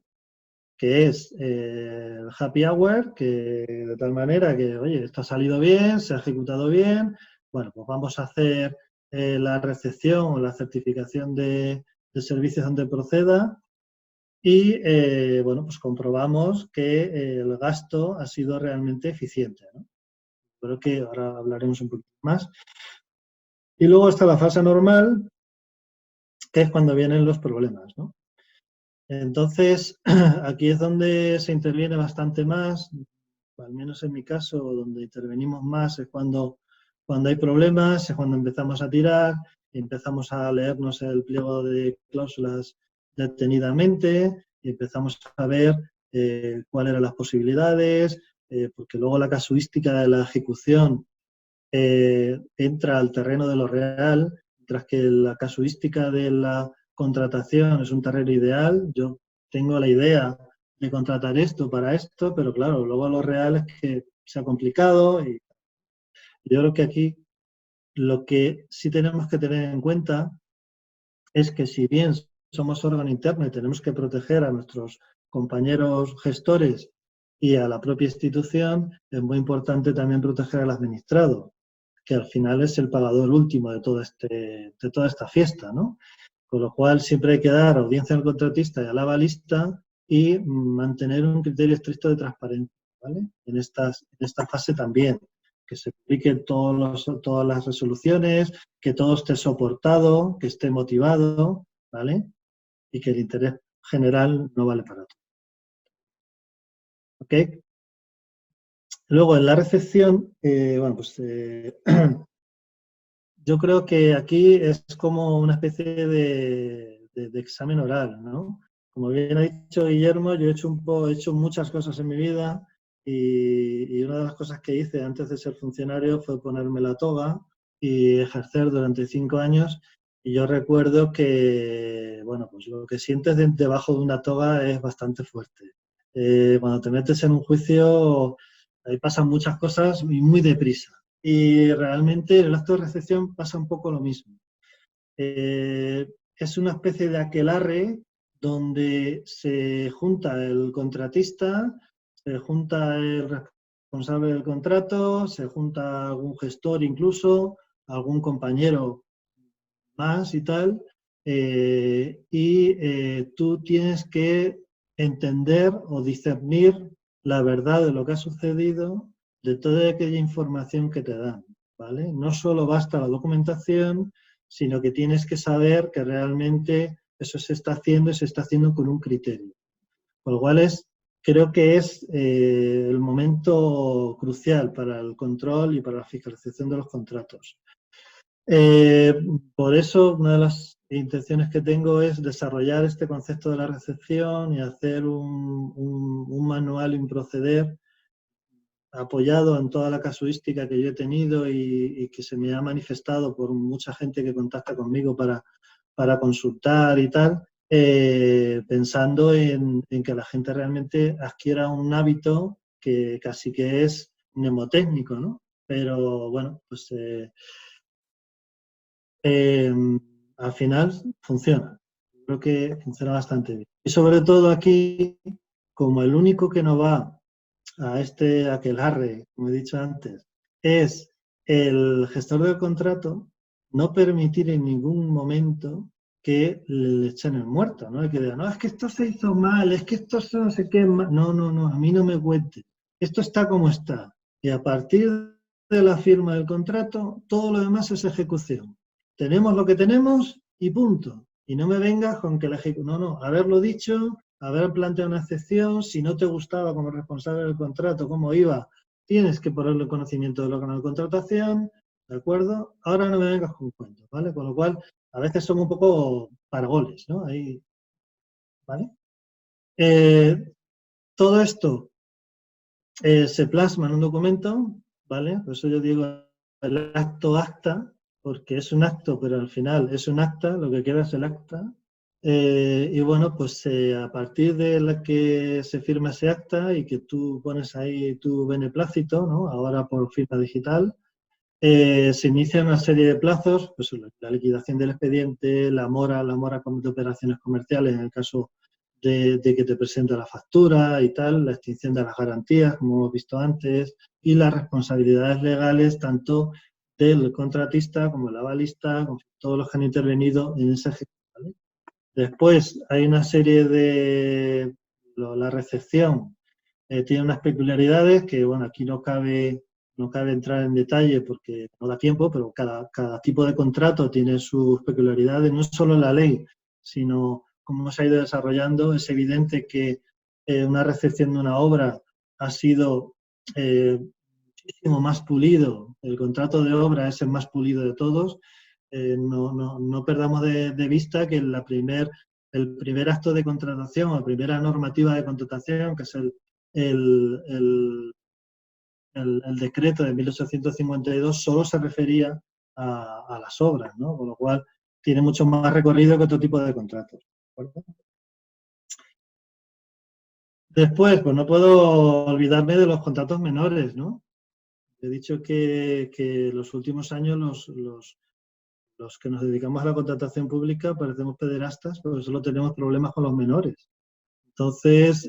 que es el happy hour, que de tal manera que, oye, esto ha salido bien, se ha ejecutado bien, bueno, pues vamos a hacer la recepción o la certificación de servicios donde proceda y, bueno, pues comprobamos que el gasto ha sido realmente eficiente, ¿no? Creo que ahora hablaremos un poquito más. Y luego está la fase normal, que es cuando vienen los problemas, ¿no? Entonces, aquí es donde se interviene bastante más, al menos en mi caso, donde intervenimos más es cuando hay problemas, es cuando empezamos a tirar, empezamos a leernos el pliego de cláusulas detenidamente, y empezamos a ver cuáles eran las posibilidades, porque luego la casuística de la ejecución entra al terreno de lo real, mientras que la casuística de la contratación es un terreno ideal. Yo tengo la idea de contratar esto para esto, pero claro, luego lo real es que se ha complicado y yo creo que aquí lo que sí tenemos que tener en cuenta es que si bien somos órgano interno y tenemos que proteger a nuestros compañeros gestores y a la propia institución, es muy importante también proteger al administrado, que al final es el pagador último de toda esta fiesta, ¿no? Con lo cual siempre hay que dar audiencia al contratista y a la avalista y mantener un criterio estricto de transparencia, ¿vale? En esta fase también, que se publiquen todas las resoluciones, que todo esté soportado, que esté motivado, ¿vale? Y que el interés general no vale para todo. ¿Ok? Luego, en la recepción, bueno, pues yo creo que aquí es como una especie de examen oral, ¿no? Como bien ha dicho Guillermo, yo he hecho muchas cosas en mi vida y una de las cosas que hice antes de ser funcionario fue ponerme la toga y ejercer durante 5 años. Y yo recuerdo que, bueno, pues lo que sientes debajo de una toga es bastante fuerte. Cuando te metes en un juicio, ahí pasan muchas cosas y muy deprisa. Y realmente en el acto de recepción pasa un poco lo mismo. Es una especie de aquelarre donde se junta el contratista, se junta el responsable del contrato, se junta algún gestor incluso, algún compañero más y tal, tú tienes que entender o discernir la verdad de lo que ha sucedido de toda aquella información que te dan, ¿vale? No solo basta la documentación, sino que tienes que saber que realmente eso se está haciendo y se está haciendo con un criterio. Con lo cual creo que es el momento crucial para el control y para la fiscalización de los contratos. Por eso, una de las intenciones que tengo es desarrollar este concepto de la recepción y hacer un manual y un proceder apoyado en toda la casuística que yo he tenido y que se me ha manifestado por mucha gente que contacta conmigo para consultar y tal, pensando en que la gente realmente adquiera un hábito que casi que es mnemotécnico, ¿no? Pero bueno, pues al final funciona. Creo que funciona bastante bien. Y sobre todo aquí, como el único que no va a aquelarre, como he dicho antes, es el gestor del contrato, no permitir en ningún momento que le echen el muerto, ¿no? Y que digan, no, es que esto se hizo mal, es que esto no sé qué mal. No, no, no, a mí no me cuente. Esto está como está. Y a partir de la firma del contrato, todo lo demás es ejecución. Tenemos lo que tenemos y punto. Y no me vengas con que la ejecución. No, no, haberlo dicho, haber planteado una excepción, si no te gustaba como responsable del contrato cómo iba, tienes que ponerle conocimiento del órgano de contratación, ¿de acuerdo? Ahora no me vengas con cuentos, ¿vale? Con lo cual, a veces son un poco pargoles, ¿no? Ahí, ¿vale? Todo esto se plasma en un documento, ¿vale? Por eso yo digo el acto acta, porque es un acto, pero al final es un acta, lo que queda es el acta. Y bueno, pues a partir de la que se firma ese acta y que tú pones ahí tu beneplácito, ¿no? Ahora por firma digital, se inicia una serie de plazos, pues la liquidación del expediente, la mora de operaciones comerciales en el caso de que te presenta la factura y tal, la extinción de las garantías, como hemos visto antes, y las responsabilidades legales tanto del contratista como del avalista, como todos los que han intervenido en esa ejecución, ¿vale? Después hay una serie de... La recepción tiene unas peculiaridades que, bueno, aquí no cabe entrar en detalle porque no da tiempo, pero cada tipo de contrato tiene sus peculiaridades, no solo en la ley, sino cómo se ha ido desarrollando. Es evidente que una recepción de una obra ha sido muchísimo más pulido, el contrato de obra es el más pulido de todos. No perdamos de vista que el primer acto de contratación, la primera normativa de contratación, que es el decreto de 1852, solo se refería a las obras, ¿no? Con lo cual tiene mucho más recorrido que otro tipo de contratos. ¿De acuerdo? Después, pues no puedo olvidarme de los contratos menores, ¿no? He dicho que los últimos años los que nos dedicamos a la contratación pública parecemos pederastas porque solo tenemos problemas con los menores. Entonces,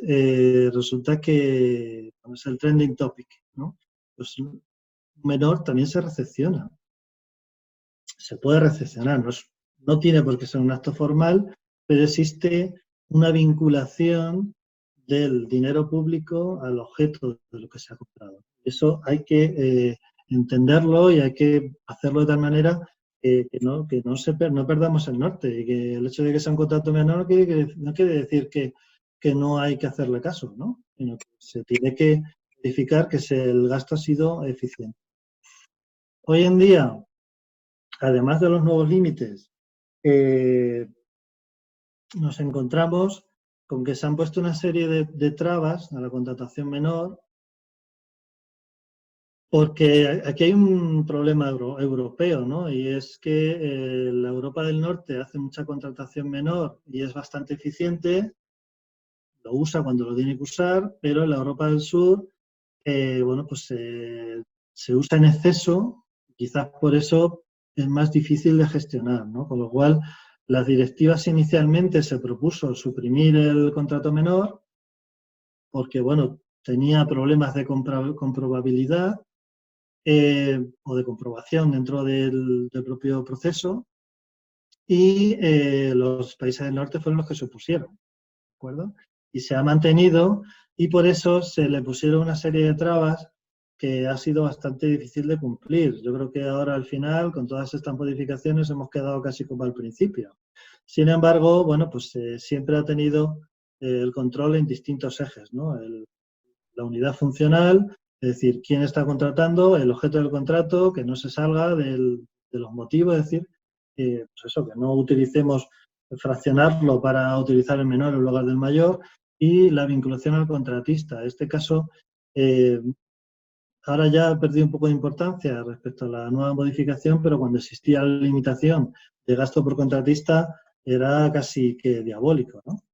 resulta que es el trending topic, ¿no? Pues menor también se recepciona. Se puede recepcionar, no tiene por qué ser un acto formal, pero existe una vinculación del dinero público al objeto de lo que se ha comprado. Eso hay que entenderlo y hay que hacerlo de tal manera que no perdamos el norte, y que el hecho de que sea un contrato menor no quiere decir que no hay que hacerle caso, ¿no? Sino que se tiene que verificar que el gasto ha sido eficiente. Hoy en día, además de los nuevos límites, nos encontramos con que se han puesto una serie de trabas a la contratación menor, porque aquí hay un problema europeo, ¿no? Y es que la Europa del Norte hace mucha contratación menor y es bastante eficiente, lo usa cuando lo tiene que usar, pero en la Europa del Sur, bueno, pues se usa en exceso, quizás por eso es más difícil de gestionar, ¿no? Con lo cual, las directivas inicialmente se propuso suprimir el contrato menor porque, bueno, tenía problemas de comprobabilidad o de comprobación dentro del propio proceso, y los países del norte fueron los que se opusieron, ¿de acuerdo? Y se ha mantenido, y por eso se le pusieron una serie de trabas que ha sido bastante difícil de cumplir. Yo creo que ahora al final, con todas estas modificaciones, hemos quedado casi como al principio. Sin embargo, bueno, pues siempre ha tenido el control en distintos ejes, ¿no? La unidad funcional, es decir, quién está contratando, el objeto del contrato, que no se salga de los motivos, es decir, pues eso, que no utilicemos fraccionarlo para utilizar el menor en lugar del mayor, y la vinculación al contratista. En este caso, ahora ya ha perdido un poco de importancia respecto a la nueva modificación, pero cuando existía la limitación de gasto por contratista era casi que diabólico, ¿no?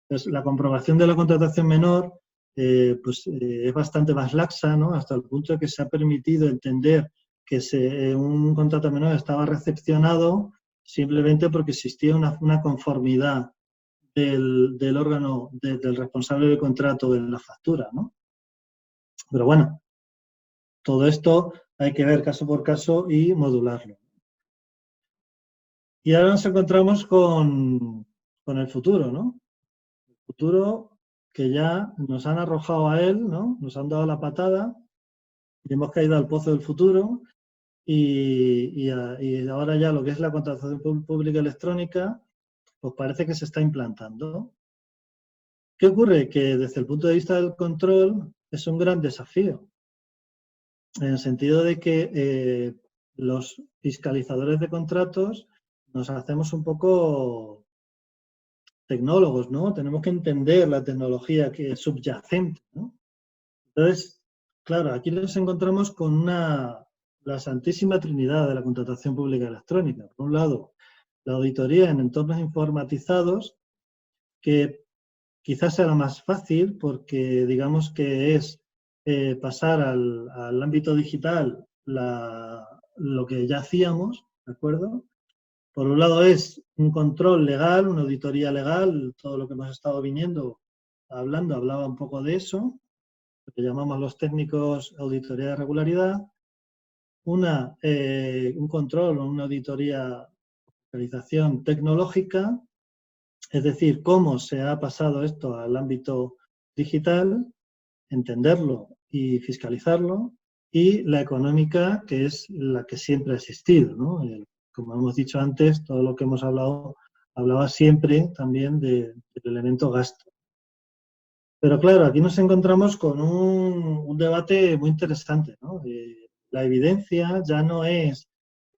Entonces, la comprobación de la contratación menor es bastante más laxa, ¿no? Hasta el punto de que se ha permitido entender que un contrato menor estaba recepcionado simplemente porque existía una conformidad del órgano, del responsable del contrato en la factura, ¿no? Pero bueno, todo esto hay que ver caso por caso y modularlo. Y ahora nos encontramos con el futuro, ¿no? El futuro que ya nos han arrojado a él, ¿no? Nos han dado la patada y hemos caído al pozo del futuro, y ahora ya lo que es la contratación pública electrónica, pues parece que se está implantando. ¿Qué ocurre? Que desde el punto de vista del control es un gran desafío, en el sentido de que los fiscalizadores de contratos nos hacemos un poco tecnólogos, ¿no? Tenemos que entender la tecnología que es subyacente, ¿no? Entonces, claro, aquí nos encontramos con la santísima trinidad de la contratación pública electrónica. Por un lado, la auditoría en entornos informatizados, que quizás sea la más fácil porque digamos que es pasar al ámbito digital lo que ya hacíamos, ¿de acuerdo? Por un lado es un control legal, una auditoría legal, todo lo que hemos estado hablaba un poco de eso, lo que llamamos los técnicos auditoría de regularidad, un control o una auditoría fiscalización tecnológica, es decir, cómo se ha pasado esto al ámbito digital, entenderlo y fiscalizarlo, y la económica, que es la que siempre ha existido, ¿no? Como hemos dicho antes, todo lo que hemos hablaba siempre también del elemento gasto. Pero claro, aquí nos encontramos con un debate muy interesante, ¿no? La evidencia ya no es,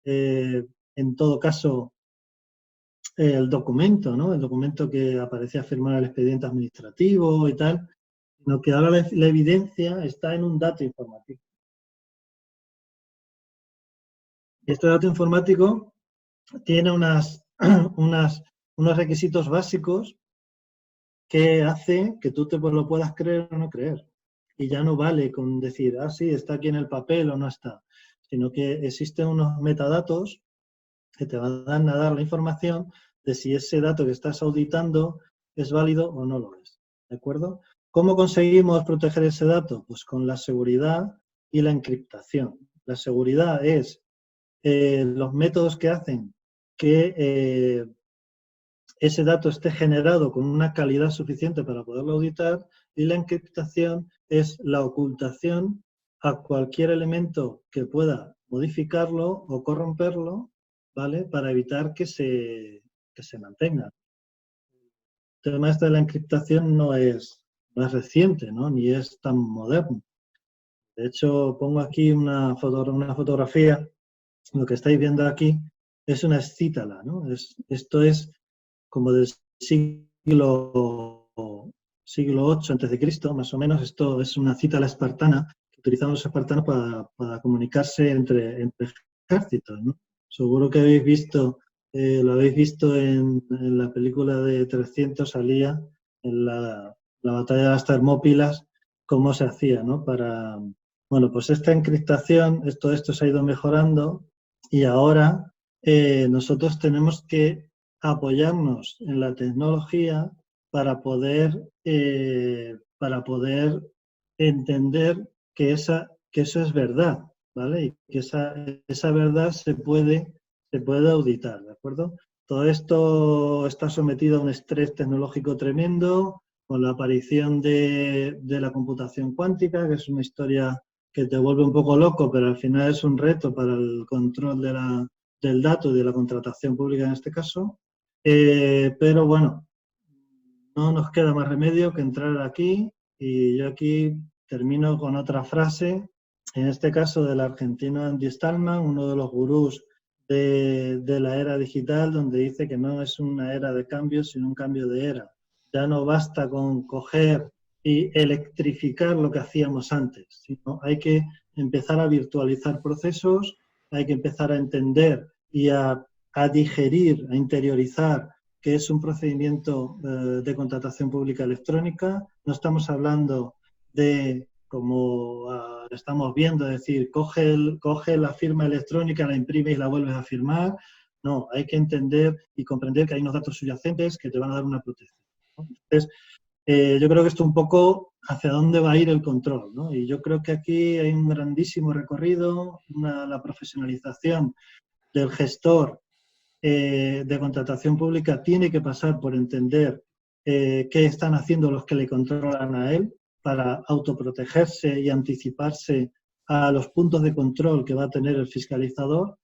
en todo caso, el documento, ¿no? El documento que aparecía firmado en el expediente administrativo y tal, sino que ahora la evidencia está en un dato informático. Y este dato informático tiene unos requisitos básicos que hace que tú lo puedas creer o no creer. Y ya no vale con decir, sí, está aquí en el papel o no está, sino que existen unos metadatos que te van a dar la información de si ese dato que estás auditando es válido o no lo es. ¿De acuerdo? ¿Cómo conseguimos proteger ese dato? Pues con la seguridad y la encriptación. La seguridad es los métodos que hacen que ese dato esté generado con una calidad suficiente para poderlo auditar, y la encriptación es la ocultación a cualquier elemento que pueda modificarlo o corromperlo, ¿vale? Para evitar que se mantenga. El tema este de la encriptación no es reciente, ¿no? Ni es tan moderno. De hecho, pongo aquí una fotografía. Lo que estáis viendo aquí es una escítala, ¿no? Esto es como del siglo 8 antes de Cristo, más o menos. Esto es una cítala espartana que utilizaban los espartanos para comunicarse entre ejércitos, ¿no? Seguro que habéis visto, lo habéis visto en la película de 300, salía en la batalla de las Termópilas, cómo se hacía, ¿no? Bueno, pues esta encriptación, todo esto se ha ido mejorando, y ahora nosotros tenemos que apoyarnos en la tecnología para poder entender que eso es verdad, ¿vale? Y que esa verdad se puede auditar, ¿de acuerdo? Todo esto está sometido a un estrés tecnológico tremendo, con la aparición de la computación cuántica, que es una historia que te vuelve un poco loco, pero al final es un reto para el control del dato y de la contratación pública en este caso. Pero bueno, no nos queda más remedio que entrar aquí, y yo aquí termino con otra frase, en este caso del argentino Andy Stallman, uno de los gurús de la era digital, donde dice que no es una era de cambios, sino un cambio de era. Ya no basta con coger y electrificar lo que hacíamos antes, sino hay que empezar a virtualizar procesos, hay que empezar a entender y a digerir, a interiorizar que es un procedimiento de contratación pública electrónica. No estamos hablando de, como estamos viendo, es decir, coge la firma electrónica, la imprime y la vuelves a firmar. No, hay que entender y comprender que hay unos datos subyacentes que te van a dar una protección, ¿no? Entonces, yo creo que esto un poco hacia dónde va a ir el control, ¿no? Y yo creo que aquí hay un grandísimo recorrido, la profesionalización del gestor de contratación pública tiene que pasar por entender qué están haciendo los que le controlan a él para autoprotegerse y anticiparse a los puntos de control que va a tener el fiscalizador.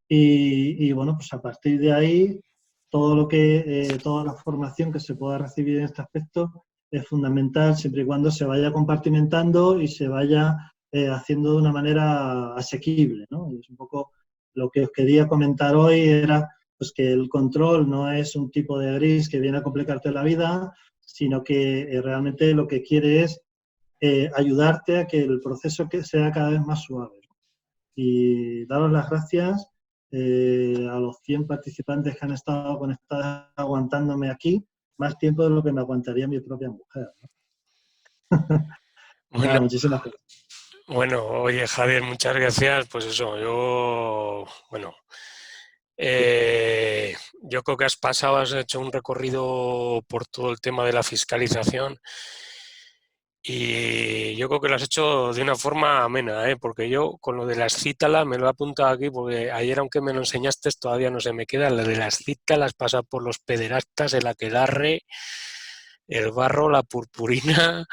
Y bueno, pues a partir de ahí, toda la formación que se pueda recibir en este aspecto es fundamental, siempre y cuando se vaya compartimentando y se vaya haciendo de una manera asequible, ¿no? Y es un poco lo que os quería comentar hoy, era pues que el control no es un tipo de gris que viene a complicarte la vida, sino que realmente lo que quiere es ayudarte a que el proceso que sea cada vez más suave. Y daros las gracias a los 100 participantes que han estado conectados aguantándome aquí, más tiempo de lo que me aguantaría mi propia mujer, ¿no? Bueno, Nada, muchísimas gracias. bueno, oye Javier, muchas gracias. Pues eso, bueno, yo creo que has hecho un recorrido por todo el tema de la fiscalización, y yo creo que lo has hecho de una forma amena, porque yo con lo de las cítalas me lo he apuntado aquí, porque ayer, aunque me lo enseñaste, todavía no se me queda. Lo de las cítalas pasa por los pederastas, el aquelarre, el barro, la purpurina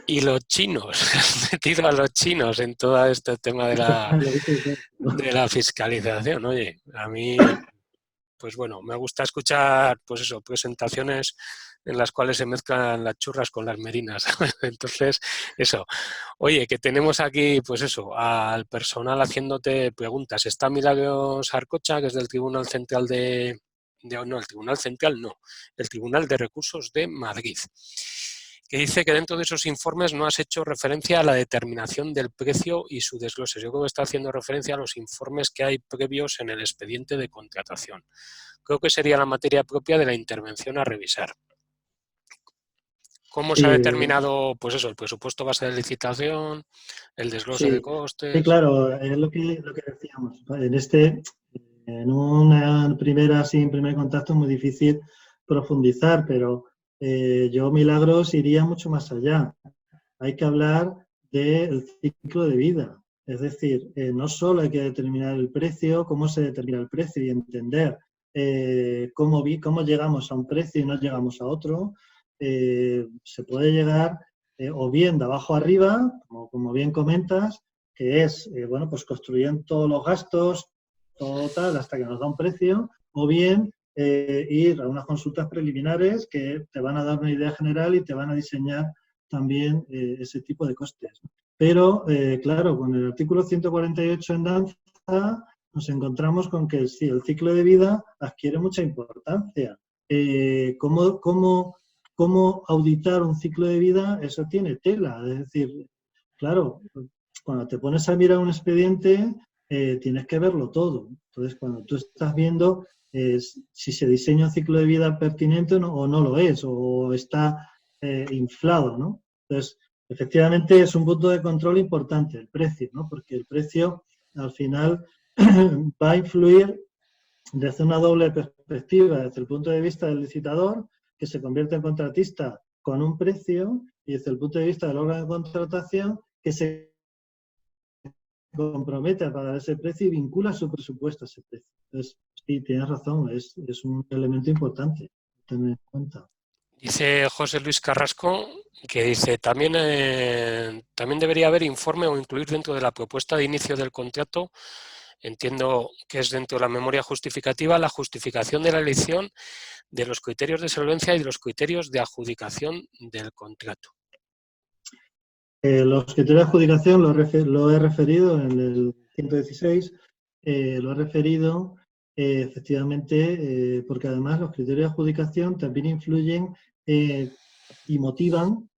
y los chinos. Has metido a los chinos en todo este tema de la fiscalización. Oye, a mí, pues bueno, me gusta escuchar, pues eso, presentaciones en las cuales se mezclan las churras con las merinas. Entonces, eso. Oye, que tenemos aquí, pues eso, al personal haciéndote preguntas. Está Milagros Arcocha, que es del Tribunal Central no, el Tribunal Central no, el Tribunal de Recursos de Madrid, que dice que dentro de esos informes no has hecho referencia a la determinación del precio y su desglose. Yo creo que está haciendo referencia a los informes que hay previos en el expediente de contratación. Creo que sería la materia propia de la intervención a revisar. ¿Cómo se ha determinado, pues eso, el presupuesto base de licitación, el desglose de costes? Sí, claro, es lo que decíamos. En una en primer contacto es muy difícil profundizar, pero yo, Milagros, iría mucho más allá. Hay que hablar del ciclo de vida. Es decir, no solo hay que determinar el precio, cómo se determina el precio y entender cómo llegamos a un precio y no llegamos a otro. Se puede llegar o bien de abajo arriba, como bien comentas, que es, bueno, pues construyendo todos los gastos, todo tal, hasta que nos da un precio, o bien ir a unas consultas preliminares que te van a dar una idea general y te van a diseñar también ese tipo de costes. Pero, claro, con el artículo 148 en danza nos encontramos con que sí, el ciclo de vida adquiere mucha importancia. ¿Cómo auditar un ciclo de vida? Eso tiene tela. Es decir, claro, cuando te pones a mirar un expediente, tienes que verlo todo. Entonces, cuando tú estás viendo si se diseña un ciclo de vida pertinente o no lo es, o está inflado, ¿no? Entonces, efectivamente es un punto de control importante, el precio, ¿no? Porque el precio, al final, va a influir desde una doble perspectiva, desde el punto de vista del licitador, que se convierte en contratista con un precio, y desde el punto de vista del órgano de contratación, que se compromete a pagar ese precio y vincula su presupuesto a ese precio. Entonces, sí, tienes razón, es un elemento importante tener en cuenta. Dice José Luis Carrasco que dice, también debería haber informe o incluir dentro de la propuesta de inicio del contrato, entiendo que es dentro de la memoria justificativa, la justificación de la elección de los criterios de solvencia y de los criterios de adjudicación del contrato. Los criterios de adjudicación lo he referido en el 116, lo he referido efectivamente porque además los criterios de adjudicación también influyen y motivan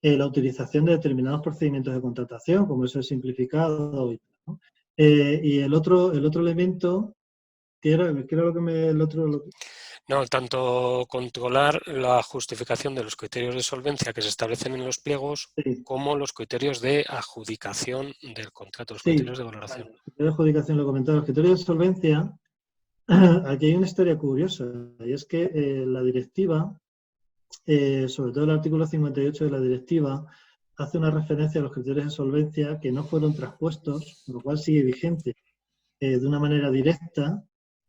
la utilización de determinados procedimientos de contratación, como es el simplificado y tal, ¿no? Y el otro elemento, ¿qué era lo que me... No, tanto controlar la justificación de los criterios de solvencia que se establecen en los pliegos, Sí, como los criterios de adjudicación del contrato, los sí, criterios de valoración. los criterios de adjudicación lo comentaba, los criterios de solvencia, aquí hay una historia curiosa, y es que la directiva, sobre todo el artículo 58 de la directiva, hace una referencia a los criterios de solvencia que no fueron traspuestos, lo cual sigue vigente de una manera directa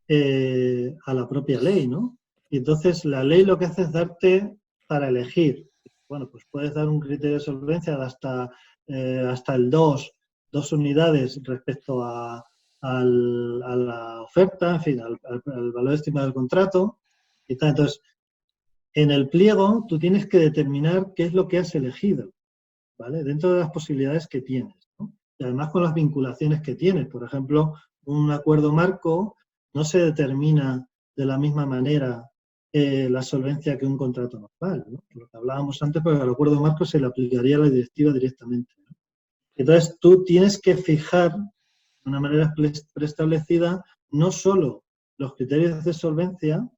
a la propia ley, ¿no? Y entonces la ley lo que hace es darte para elegir. Bueno, pues puedes dar un criterio de solvencia de hasta el 2 unidades respecto a la oferta, en fin, al valor estimado del contrato y tal. Entonces, en el pliego tú tienes que determinar qué es lo que has elegido, ¿vale? Dentro de las posibilidades que tienes, ¿no? Y además con las vinculaciones que tienes. Por ejemplo, un acuerdo marco no se determina de la misma manera la solvencia que un contrato normal, ¿no? Lo que hablábamos antes, porque al acuerdo marco se le aplicaría la directiva directamente, ¿no? Entonces, tú tienes que fijar de una manera preestablecida no solo los criterios de solvencia,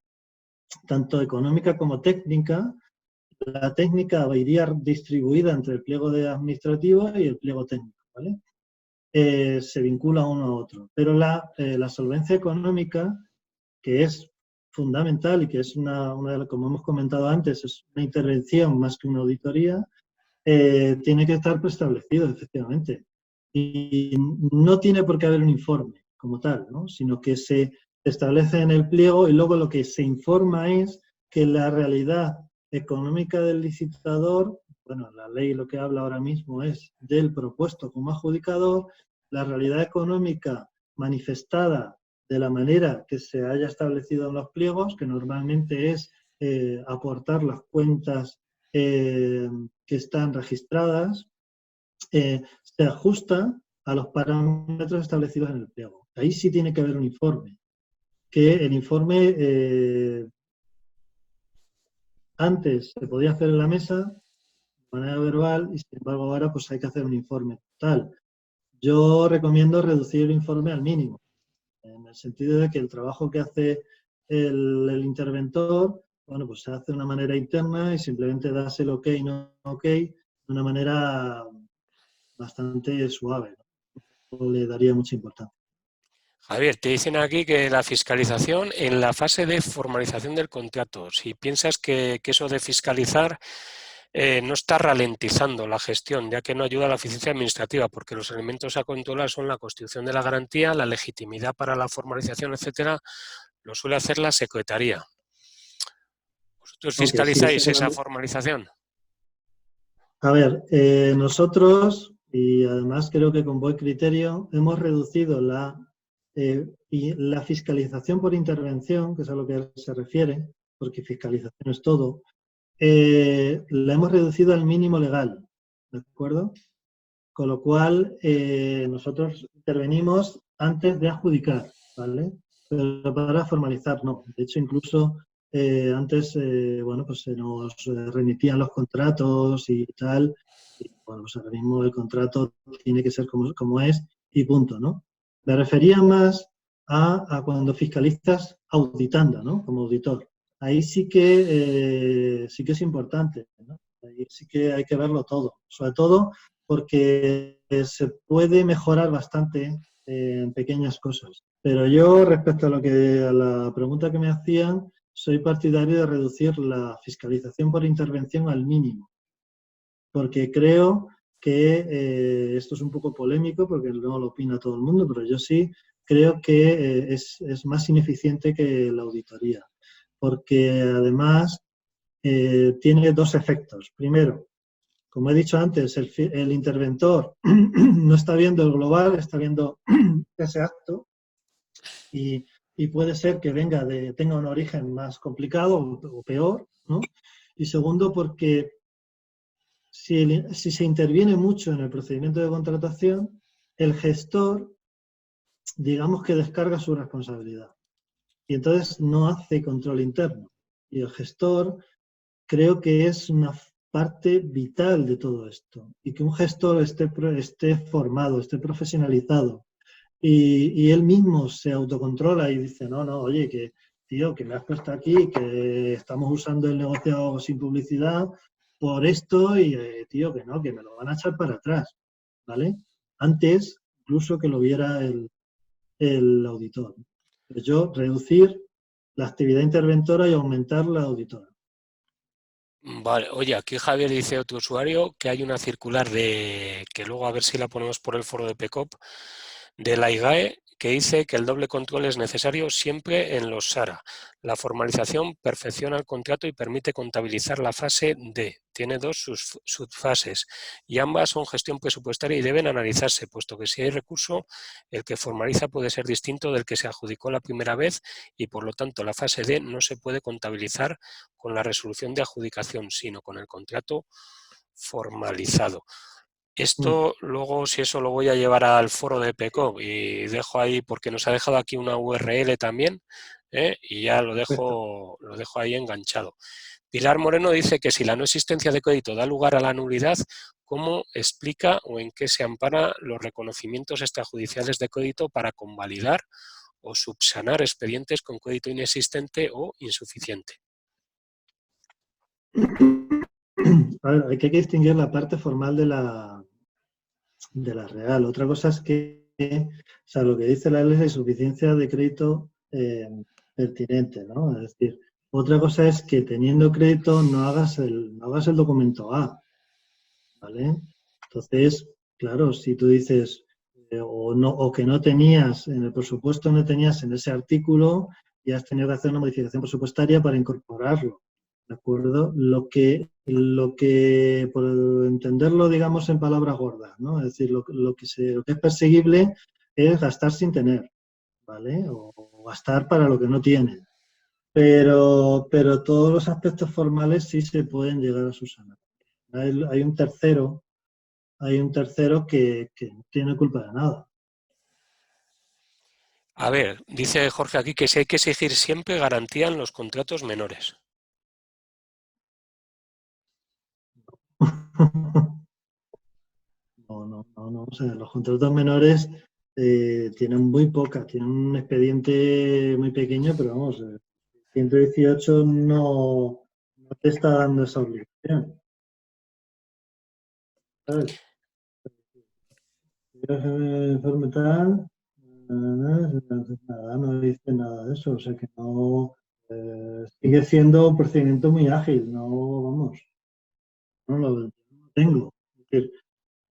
tanto económica como técnica. La técnica iría distribuida entre el pliego de administrativo y el pliego técnico, ¿vale? Se vincula uno a otro. Pero la solvencia económica, que es fundamental y que es como hemos comentado antes, es una intervención más que una auditoría, tiene que estar preestablecido, efectivamente. Y no tiene por qué haber un informe como tal, ¿no? Sino que se establece en el pliego y luego lo que se informa es que la realidad económica del licitador, bueno, la ley lo que habla ahora mismo es del propuesto como adjudicador, la realidad económica manifestada de la manera que se haya establecido en los pliegos, que normalmente es aportar las cuentas que están registradas, se ajusta a los parámetros establecidos en el pliego. Ahí sí tiene que haber un informe, que el informe antes se podía hacer en la mesa de manera verbal y sin embargo ahora pues hay que hacer un informe total. Yo recomiendo reducir el informe al mínimo, en el sentido de que el trabajo que hace el interventor, bueno, pues se hace de una manera interna y simplemente das el ok, no ok, de una manera bastante suave, ¿no? Le daría mucha importancia. Javier, te dicen aquí que la fiscalización en la fase de formalización del contrato, si piensas que eso de fiscalizar no está ralentizando la gestión, ya que no ayuda a la eficiencia administrativa, porque los elementos a controlar son la constitución de la garantía, la legitimidad para la formalización, etcétera, lo suele hacer la Secretaría. ¿Vosotros Ok, sí, fiscalizáis esa formalización? a ver, nosotros, y además creo que con buen criterio, hemos reducido la fiscalización por intervención, que es a lo que se refiere, porque fiscalización es todo, la hemos reducido al mínimo legal, ¿de acuerdo? Con lo cual, nosotros intervenimos antes de adjudicar, ¿vale? Pero para formalizar, no. De hecho, incluso antes, bueno, pues se nos remitían los contratos y tal. Y, bueno, pues ahora mismo el contrato tiene que ser como es y punto, ¿no? Me refería más a cuando fiscalizas auditando, ¿no? Como auditor. Ahí sí que es importante, ¿no? Ahí sí que hay que verlo todo. Sobre todo porque se puede mejorar bastante en pequeñas cosas. Pero yo, respecto a la pregunta que me hacían, soy partidario de reducir la fiscalización por intervención al mínimo, porque creo que esto es un poco polémico, porque no lo opina todo el mundo, pero yo sí creo que es más ineficiente que la auditoría, porque además tiene dos efectos. Primero, como he dicho antes, el interventor no está viendo el global, está viendo ese acto y, y puede ser que tenga un origen más complicado o peor, ¿no? Y segundo, porque si se interviene mucho en el procedimiento de contratación, el gestor, digamos que descarga su responsabilidad y entonces no hace control interno. Y el gestor creo que es una parte vital de todo esto. Y que un gestor esté formado, esté profesionalizado y él mismo se autocontrola y dice, no, no, oye, que tío, que me has puesto aquí, que estamos usando el negocio sin publicidad por esto y, tío, que no, que me lo van a echar para atrás, ¿vale? Antes, incluso que lo viera el auditor. Pues yo, reducir la actividad interventora y aumentar la auditora. Vale, oye, aquí Javier dice otro usuario que hay una circular que luego a ver si la ponemos por el foro de PECOP, de la IGAE, que dice que el doble control es necesario siempre en los SARA. La formalización perfecciona el contrato y permite contabilizar la fase D. Tiene dos subfases y ambas son gestión presupuestaria y deben analizarse, puesto que si hay recurso, el que formaliza puede ser distinto del que se adjudicó la primera vez y por lo tanto la fase D no se puede contabilizar con la resolución de adjudicación, sino con el contrato formalizado. Esto luego, si eso lo voy a llevar al foro de PECOP y dejo ahí, porque nos ha dejado aquí una URL también, y ya Perfecto. lo dejo ahí enganchado. Pilar Moreno dice que si la no existencia de crédito da lugar a la nulidad, ¿cómo explica o en qué se ampara los reconocimientos extrajudiciales de crédito para convalidar o subsanar expedientes con crédito inexistente o insuficiente? A ver, hay que distinguir la parte formal de la real. Otra cosa es o sea, lo que dice la ley es la insuficiencia de crédito pertinente, ¿no? Es decir, otra cosa es que teniendo crédito no hagas el documento A, ¿vale? Entonces, claro, si tú dices o que no tenías en el presupuesto, no tenías en ese artículo y has tenido que hacer una modificación presupuestaria para incorporarlo, ¿de acuerdo? Por entenderlo, digamos, en palabras gordas, ¿no? Es decir, lo que es perseguible es gastar sin tener, ¿vale? O gastar para lo que no tiene. Pero todos los aspectos formales sí se pueden llegar a subsanar. Hay un tercero que no tiene culpa de nada. A ver, dice Jorge aquí que si hay que exigir siempre garantía en los contratos menores. No. O sea, los contratos menores tienen muy pocas, tienen un expediente muy pequeño, pero vamos, 118 no te está dando esa obligación. ¿Sabes? Informe tal, nada, no dice nada de eso, o sea que no, sigue siendo un procedimiento muy ágil, no, vamos. no lo tengo. Es decir,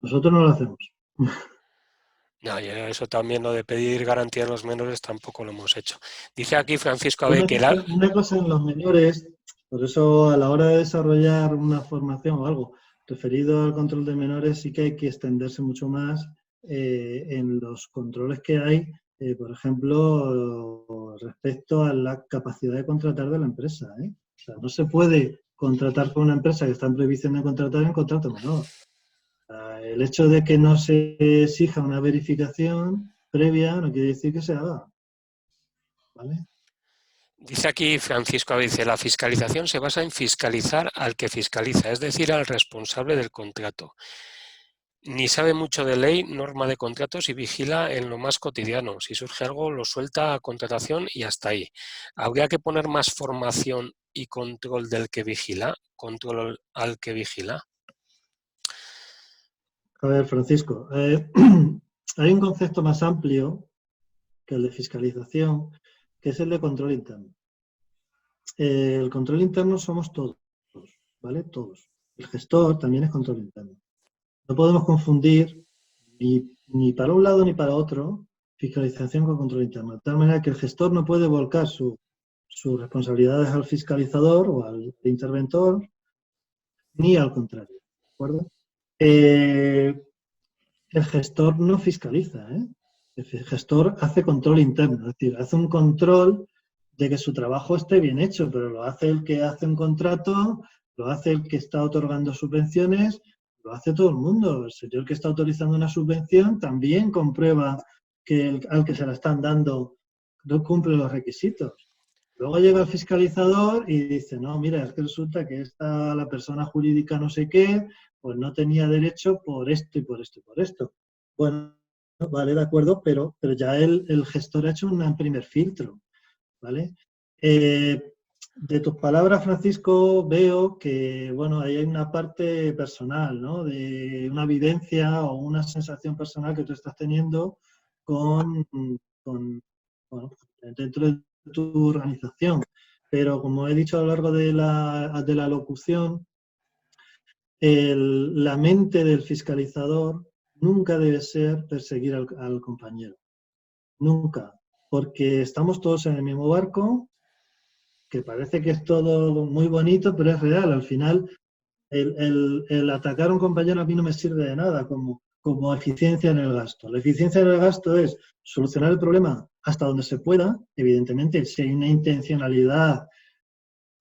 nosotros no lo hacemos. No, y eso también, lo de pedir garantía a los menores, tampoco lo hemos hecho. Dice aquí Francisco Abe que Una cosa en los menores, por eso a la hora de desarrollar una formación o algo referido al control de menores, sí que hay que extenderse mucho más en los controles que hay, por ejemplo, respecto a la capacidad de contratar de la empresa. O sea, no se puede contratar con una empresa que está en prohibición de contratar en contrato menor. El hecho de que no se exija una verificación previa no quiere decir que se haga, ¿vale? Dice aquí Francisco Abe, dice, la fiscalización se basa en fiscalizar al que fiscaliza, es decir, al responsable del contrato. Ni sabe mucho de ley, norma de contratos y vigila en lo más cotidiano. Si surge algo, lo suelta a contratación y hasta ahí. ¿Habría que poner más formación y control del que vigila? ¿Control al que vigila? A ver, Francisco, hay un concepto más amplio que el de fiscalización, que es el de control interno. El control interno somos todos, ¿vale? Todos. El gestor también es control interno. No podemos confundir ni para un lado ni para otro fiscalización con control interno. De tal manera que el gestor no puede volcar sus responsabilidades al fiscalizador o al interventor, ni al contrario, ¿de acuerdo? El gestor no fiscaliza, ¿eh? El gestor hace control interno, es decir, hace un control de que su trabajo esté bien hecho, pero lo hace el que hace un contrato, lo hace el que está otorgando subvenciones, lo hace todo el mundo. El señor que está autorizando una subvención también comprueba que al que se la están dando no cumple los requisitos. Luego llega el fiscalizador y dice, no, mira, es que resulta que la persona jurídica no sé qué, pues no tenía derecho por esto y por esto y por esto. Bueno, vale, de acuerdo, pero ya el gestor ha hecho un primer filtro, ¿vale? De tus palabras, Francisco, veo que, bueno, ahí hay una parte personal, ¿no? De una vivencia o una sensación personal que tú estás teniendo bueno, dentro de tu organización. Pero como he dicho a lo largo de la locución, la mente del fiscalizador nunca debe ser perseguir al compañero. Nunca. Porque estamos todos en el mismo barco, que parece que es todo muy bonito, pero es real. Al final, el atacar a un compañero a mí no me sirve de nada como eficiencia en el gasto. La eficiencia en el gasto es solucionar el problema hasta donde se pueda. Evidentemente, si hay una intencionalidad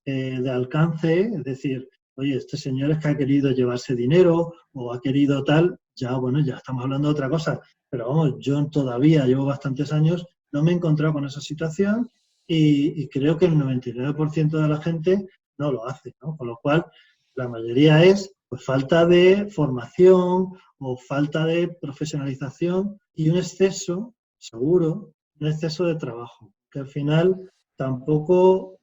de alcance, es decir, oye, este señor es que ha querido llevarse dinero o ha querido tal, ya bueno, ya estamos hablando de otra cosa. Pero vamos, yo todavía llevo bastantes años, no me he encontrado con esa situación y creo que el 99% de la gente no lo hace, ¿no? Con lo cual, la mayoría es pues, falta de formación o falta de profesionalización y un exceso, seguro, un exceso de trabajo, que al final tampoco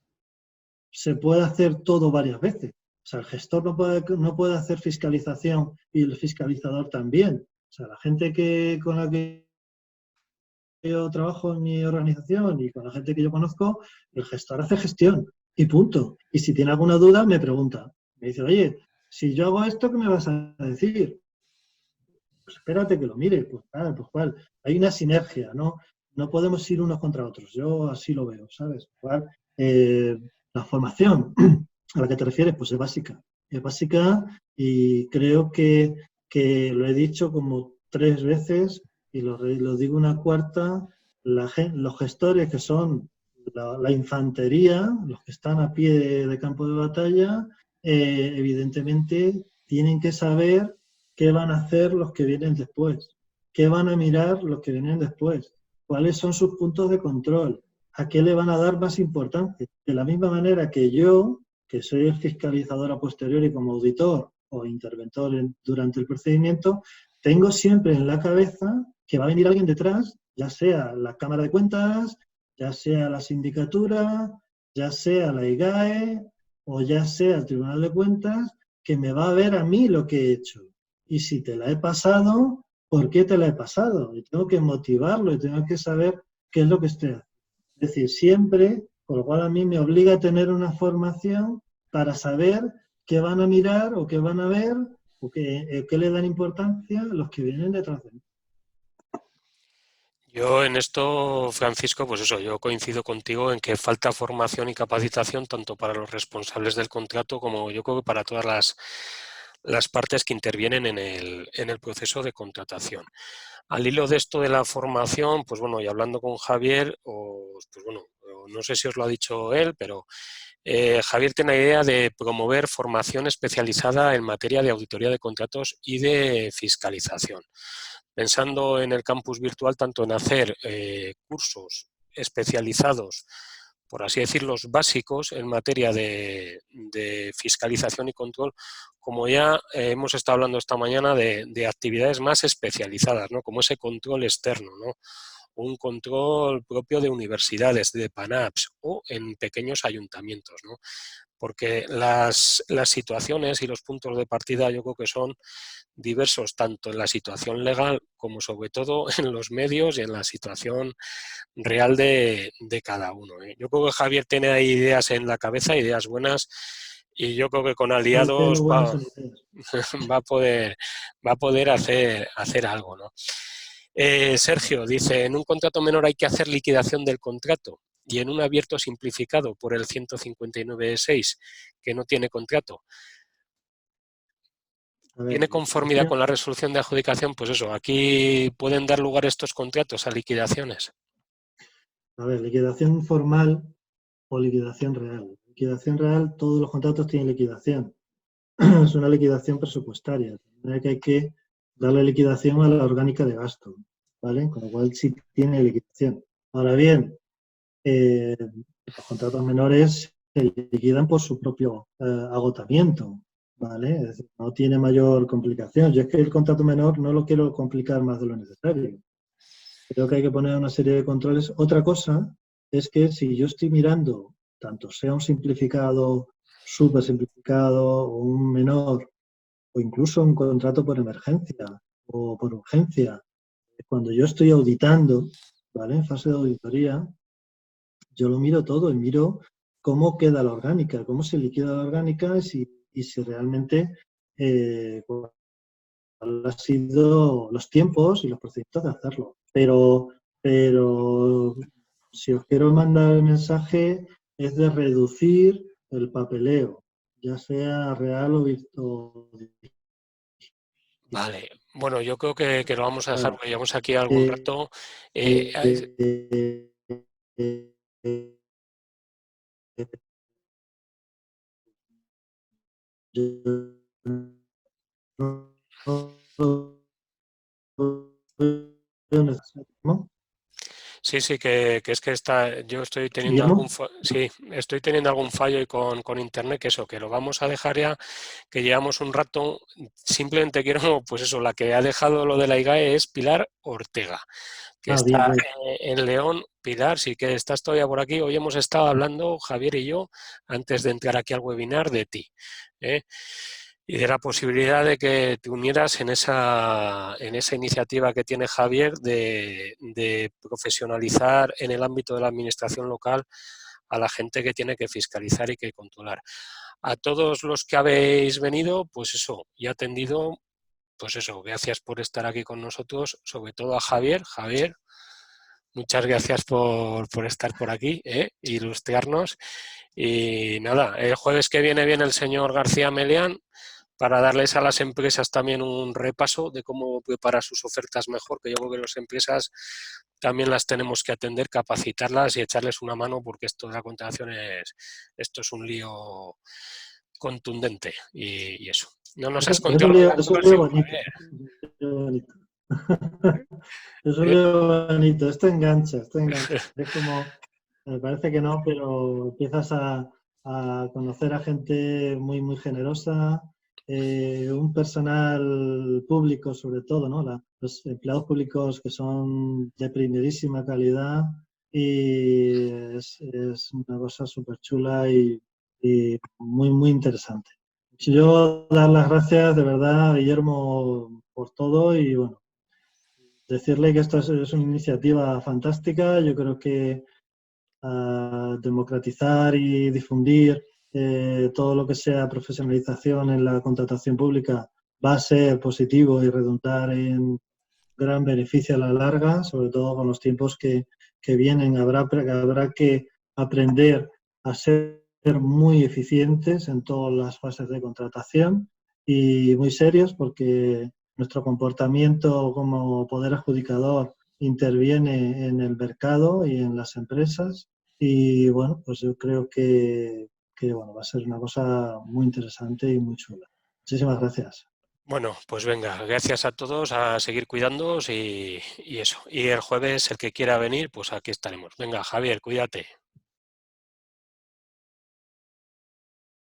se puede hacer todo varias veces. O sea, el gestor no puede hacer fiscalización y el fiscalizador también. O sea, la gente con la que yo trabajo en mi organización y con la gente que yo conozco, el gestor hace gestión y punto. Y si tiene alguna duda, me pregunta. Me dice, oye, si yo hago esto, ¿qué me vas a decir? Pues espérate que lo mire. Pues cuál. Hay una sinergia, ¿no? No podemos ir unos contra otros. Yo así lo veo, ¿sabes? La formación a la que te refieres, pues es básica. Es básica y creo que lo he dicho como 3 veces y lo digo una cuarta, los gestores que son la infantería, los que están a pie de campo de batalla, evidentemente tienen que saber qué van a hacer los que vienen después, qué van a mirar los que vienen después, cuáles son sus puntos de control, a qué le van a dar más importancia. De la misma manera que yo, que soy el fiscalizador a posteriori como auditor o interventor durante el procedimiento, tengo siempre en la cabeza que va a venir alguien detrás, ya sea la Cámara de Cuentas, ya sea la sindicatura, ya sea la IGAE o ya sea el Tribunal de Cuentas, que me va a ver a mí lo que he hecho. Y si te la he pasado, ¿por qué te la he pasado? Y tengo que motivarlo y tengo que saber qué es lo que estoy haciendo. Es decir, siempre, por lo cual a mí me obliga a tener una formación para saber qué van a mirar o qué van a ver o qué le dan importancia los que vienen detrás de mí. Yo en esto, Francisco, pues eso, yo coincido contigo en que falta formación y capacitación tanto para los responsables del contrato como yo creo que para todas las partes que intervienen en el proceso de contratación. Al hilo de esto de la formación, pues bueno, y hablando con Javier, pues bueno, no sé si os lo ha dicho él, pero Javier tiene la idea de promover formación especializada en materia de auditoría de contratos y de fiscalización, pensando en el campus virtual tanto en hacer cursos especializados, por así decirlo, básicos en materia de fiscalización y control, como ya hemos estado hablando esta mañana de actividades más especializadas, ¿no? Como ese control externo, ¿no? Un control propio de universidades, de PANAPs o en pequeños ayuntamientos, ¿no? Porque las situaciones y los puntos de partida yo creo que son diversos tanto en la situación legal como sobre todo en los medios y en la situación real de cada uno, ¿eh? Yo creo que Javier tiene ahí ideas en la cabeza, ideas buenas, y yo creo que con aliados Lo bueno son ideas. va a poder hacer algo, ¿no? Sergio dice, en un contrato menor hay que hacer liquidación del contrato y en un abierto simplificado por el 159.6 que no tiene contrato, A ver, ¿tiene conformidad con la resolución de adjudicación? Pues eso, aquí pueden dar lugar estos contratos a liquidaciones. liquidación formal o liquidación real. Liquidación real, todos los contratos tienen liquidación. Es una liquidación presupuestaria, de manera que hay que darle liquidación a la orgánica de gasto, ¿vale? Con lo cual sí tiene liquidación. Ahora bien, los contratos menores se liquidan por su propio agotamiento, ¿vale? Es decir, no tiene mayor complicación. Yo es que el contrato menor no lo quiero complicar más de lo necesario. Creo que hay que poner una serie de controles. Otra cosa es que si yo estoy mirando, tanto sea un simplificado, súper simplificado o un menor, o incluso un contrato por emergencia o por urgencia, cuando yo estoy auditando, ¿vale? En fase de auditoría, yo lo miro todo y miro cómo queda la orgánica, cómo se liquida la orgánica y si realmente cuáles han sido los tiempos y los procedimientos de hacerlo. Pero si os quiero mandar el mensaje es de reducir el papeleo, ya sea real o virtual. Vale, bueno, yo creo que lo vamos a dejar porque llevamos aquí algún Eh, rato. eh, eh, eh, eh, yo no veo necesario, ¿no? Sí, sí, que es que yo estoy teniendo Guillermo, sí, estoy teniendo algún fallo y con internet, que eso, que lo vamos a dejar ya, que llevamos un rato. Simplemente quiero, pues eso, la que ha dejado lo de la IGAE es Pilar Ortega, que bien, está bien. en León. Pilar, sí que estás todavía por aquí. Hoy hemos estado hablando, Javier y yo, antes de entrar aquí al webinar, de ti, ¿eh? Y de la posibilidad de que te unieras en esa iniciativa que tiene Javier de profesionalizar en el ámbito de la administración local a la gente que tiene que fiscalizar y que controlar. A todos los que habéis venido, pues eso, y atendido, pues eso, gracias por estar aquí con nosotros, sobre todo a Javier. Javier, muchas gracias por estar por aquí, ilustrarnos. Y nada, el jueves que viene el señor García Melián para darles a las empresas también un repaso de cómo preparar sus ofertas mejor, que yo creo que las empresas también las tenemos que atender, capacitarlas y echarles una mano, porque esto de la contratación esto es un lío contundente y eso. No nos has contado algo Es un lío próximo, bonito. Javier. Es un lío bonito. Es un lío bonito. Esto engancha, esto engancha. Es como, me parece que no, pero empiezas a conocer a gente muy, muy generosa, un personal público sobre todo, ¿no? Los empleados públicos que son de primerísima calidad y es una cosa súper chula y muy, muy interesante. Yo dar las gracias de verdad a Guillermo por todo y bueno, decirle que esto es una iniciativa fantástica. Yo creo que democratizar y difundir todo lo que sea profesionalización en la contratación pública va a ser positivo y redundar en gran beneficio a la larga, sobre todo con los tiempos que vienen. Habrá que aprender a ser muy eficientes en todas las fases de contratación y muy serios, porque nuestro comportamiento como poder adjudicador interviene en el mercado y en las empresas. Y bueno, pues yo creo que bueno, va a ser una cosa muy interesante y muy chula. Muchísimas gracias. Bueno, pues venga, gracias a todos, a seguir cuidándoos y eso. Y el jueves, el que quiera venir, pues aquí estaremos. Venga, Javier, cuídate.